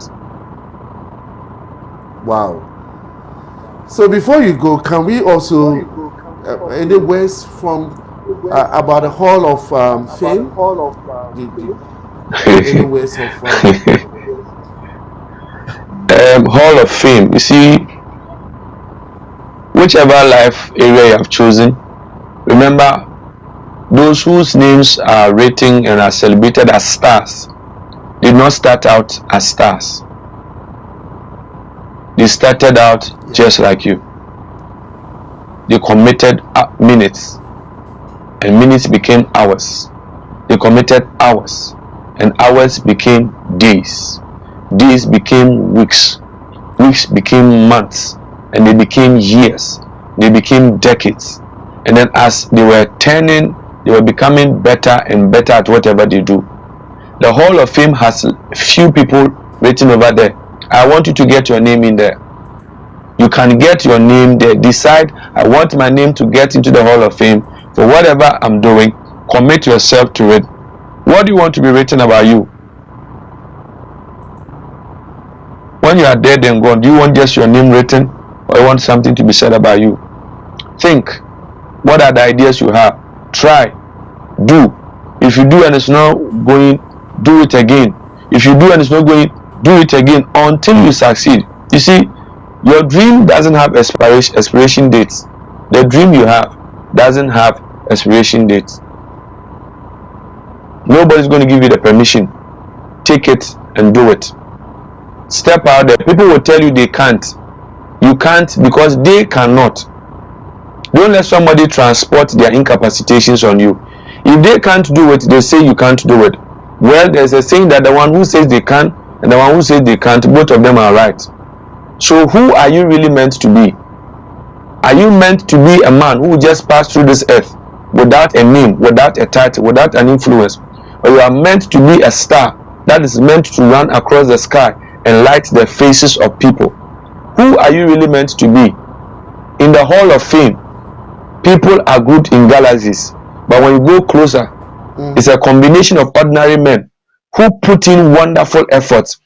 Wow. So before you go, can we also any words from about the Hall of Fame? Any words of Hall of Fame. You see, whichever life area you have chosen, remember those whose names are written and are celebrated as stars did not start out as stars. They started out just like you. They committed minutes, and minutes became hours. They committed hours, and hours became days. Days became weeks. Weeks became months, and they became years. They became decades. And then as they were turning, they were becoming better and better at whatever they do. The Hall of Fame has few people written over there. I want you to get your name in there. You can get your name there. Decide, I want my name to get into the Hall of Fame for whatever I'm doing. Commit yourself to it. What do you want to be written about you? When you are dead and gone, do you want just your name written, or you want something to be said about you? Think. What are the ideas you have? Try. Do. If you do and it's not going, do it again. If you do and it's not going, do it again until you succeed. You see, your dream doesn't have expiration dates. The dream you have doesn't have expiration dates. Nobody's going to give you the permission. Take it and do it. Step out there. People will tell you they can't. You can't because they cannot. Don't let somebody transport their incapacitations on you. If they can't do it, they say you can't do it. Well, there's a saying that the one who says they can and the one who says they can't, both of them are right. So who are you really meant to be? Are you meant to be a man who just passed through this earth without a name, without a title, without an influence? Or you are meant to be a star that is meant to run across the sky and light the faces of people? Who are you really meant to be? In the Hall of Fame, people are grouped in galaxies, but when you go closer, it's a combination of ordinary men who put in wonderful efforts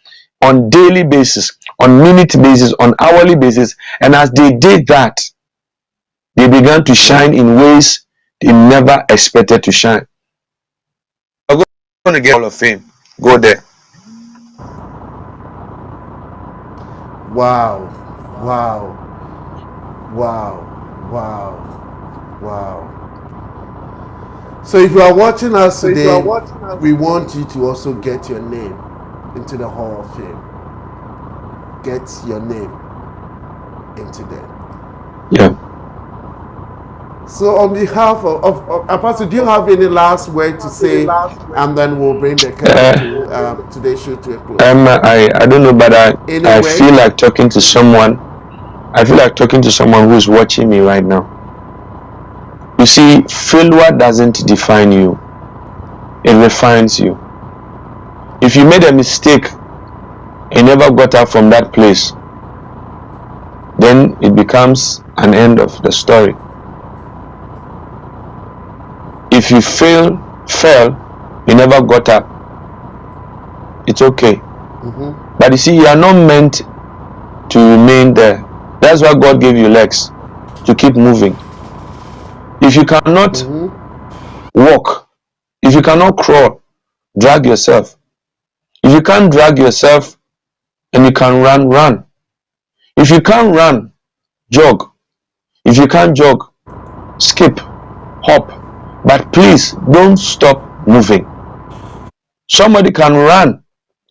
on daily basis, on minute basis, on hourly basis, and as they did that, they began to shine in ways they never expected to shine. You're going to get Hall of Fame. Go there. Wow, wow, wow, wow, wow. So if you are watching us today, we want you to also get your name into the Hall of Fame. Get your name into there. Yeah. So on behalf of Apostle, do you have any last word to say? And then we'll bring the curtain to today's show to a close. I don't know, but I feel like talking to someone. I feel like talking to someone who's watching me right now. You see, failure doesn't define you. It refines you. If you made a mistake and never got up from that place, then it becomes an end of the story. If you fell, you never got up, it's okay. But you see, you are not meant to remain there. That's why God gave you legs, to keep moving. If you cannot walk, if you cannot crawl, drag yourself. If you can't drag yourself and you can run. If you can't run, jog. If you can't jog, skip, hop. But please don't stop moving. Somebody can run,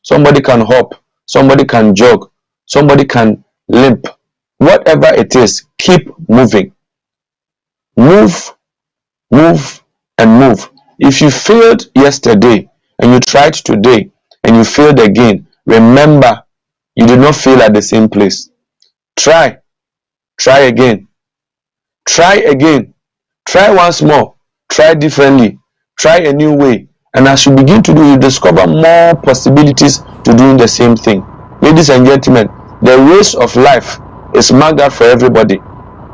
somebody can hop, somebody can jog, somebody can limp. Whatever it is, keep moving. Move, move, and move. If you failed yesterday, and you tried today and you failed again, remember, you did not fail at the same place. Try again, try again, try once more, try differently, try a new way. And as you begin to do, you discover more possibilities to doing the same thing. Ladies and gentlemen, the race of life is marked out for everybody.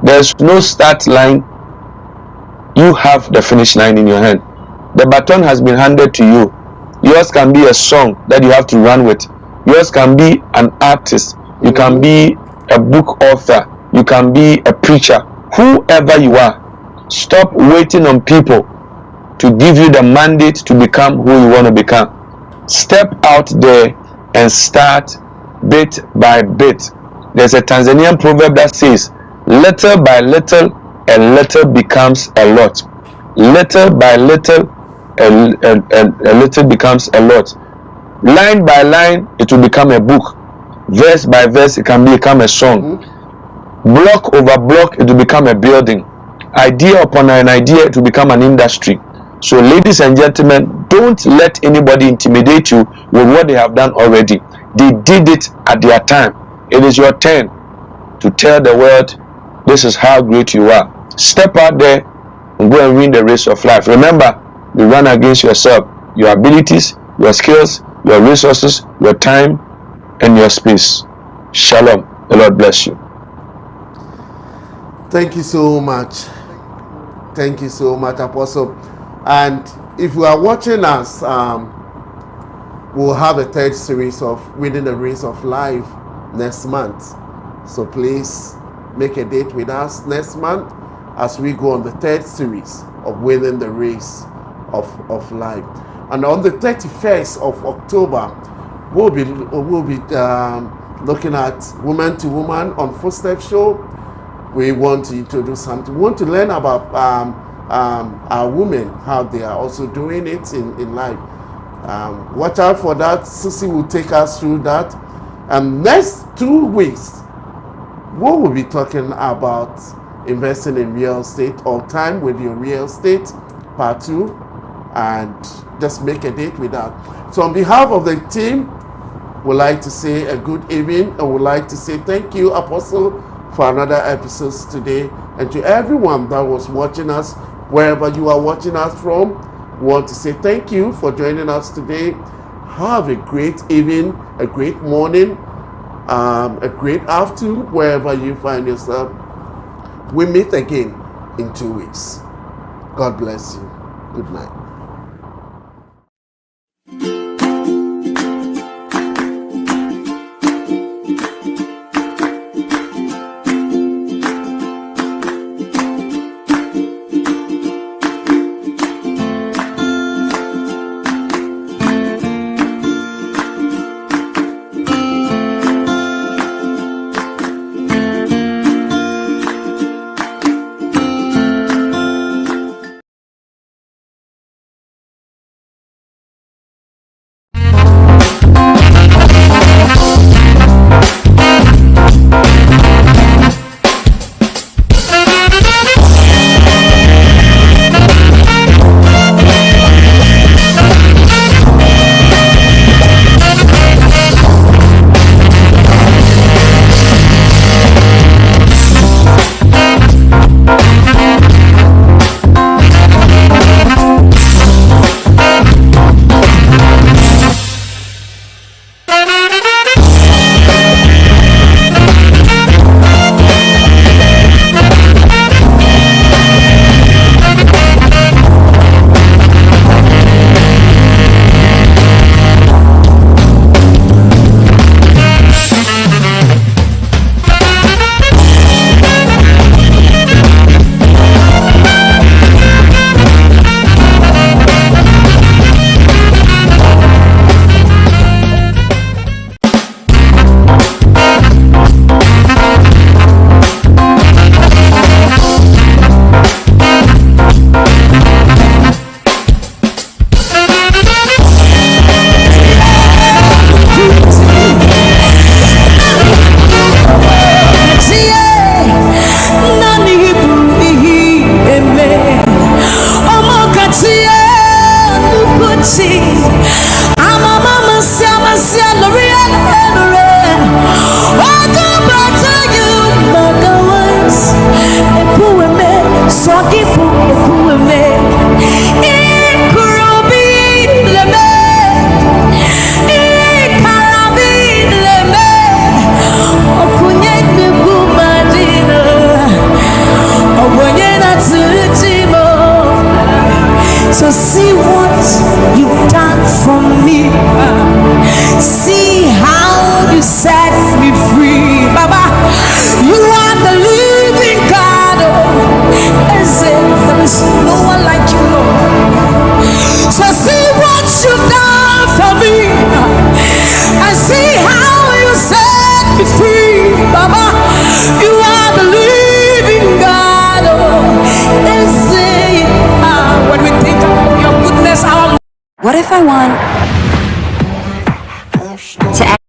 There's no start line. You have the finish line in your hand. The baton has been handed to you. Yours can be a song that you have to run with. Yours can be an artist. You can be a book author. You can be a preacher. Whoever you are, stop waiting on people to give you the mandate to become who you want to become. Step out there and start bit by bit. There's a Tanzanian proverb that says, little by little, a little becomes a lot. Little by little, a little becomes a lot. Line by line, it will become a book. Verse by verse, it can become a song. Block over block, it will become a building. Idea upon an idea, it will become an industry. So ladies and gentlemen, don't let anybody intimidate you with what they have done already. They did it at their time. It is your turn to tell the world, this is how great you are. Step out there and go and win the race of life. Remember, you run against yourself, your abilities, your skills, your resources, your time, and your space. Shalom. The Lord bless you. Thank you so much. Thank you so much, Apostle. And if you are watching us, we'll have a third series of Winning the Race of Life next month. So please make a date with us next month as we go on the third series of Winning the Race of Life. And on the 31st of October, we'll be looking at Woman to Woman on Footstep Show. We want to introduce something. We want to learn about our women, how they are also doing it in life. Watch out for that. Susie will take us through that. And next 2 weeks, we will be talking about investing in real estate, or time with your real estate, part 2, and just make a date with that. So on behalf of the team, we'd like to say a good evening, and would like to say thank you, Apostle, for another episode today. And to everyone that was watching us, wherever you are watching us from, we want to say thank you for joining us today. Have a great evening, a great morning, a great afternoon, wherever you find yourself. We meet again in 2 weeks. God bless you. Good night. set me free. Baba, you are the living God. Is it? There is no one like you, Lord. So see what you've done for me, and see how you set me free. Baba, you are the living God. Is it? When we think of your goodness, our What if I want to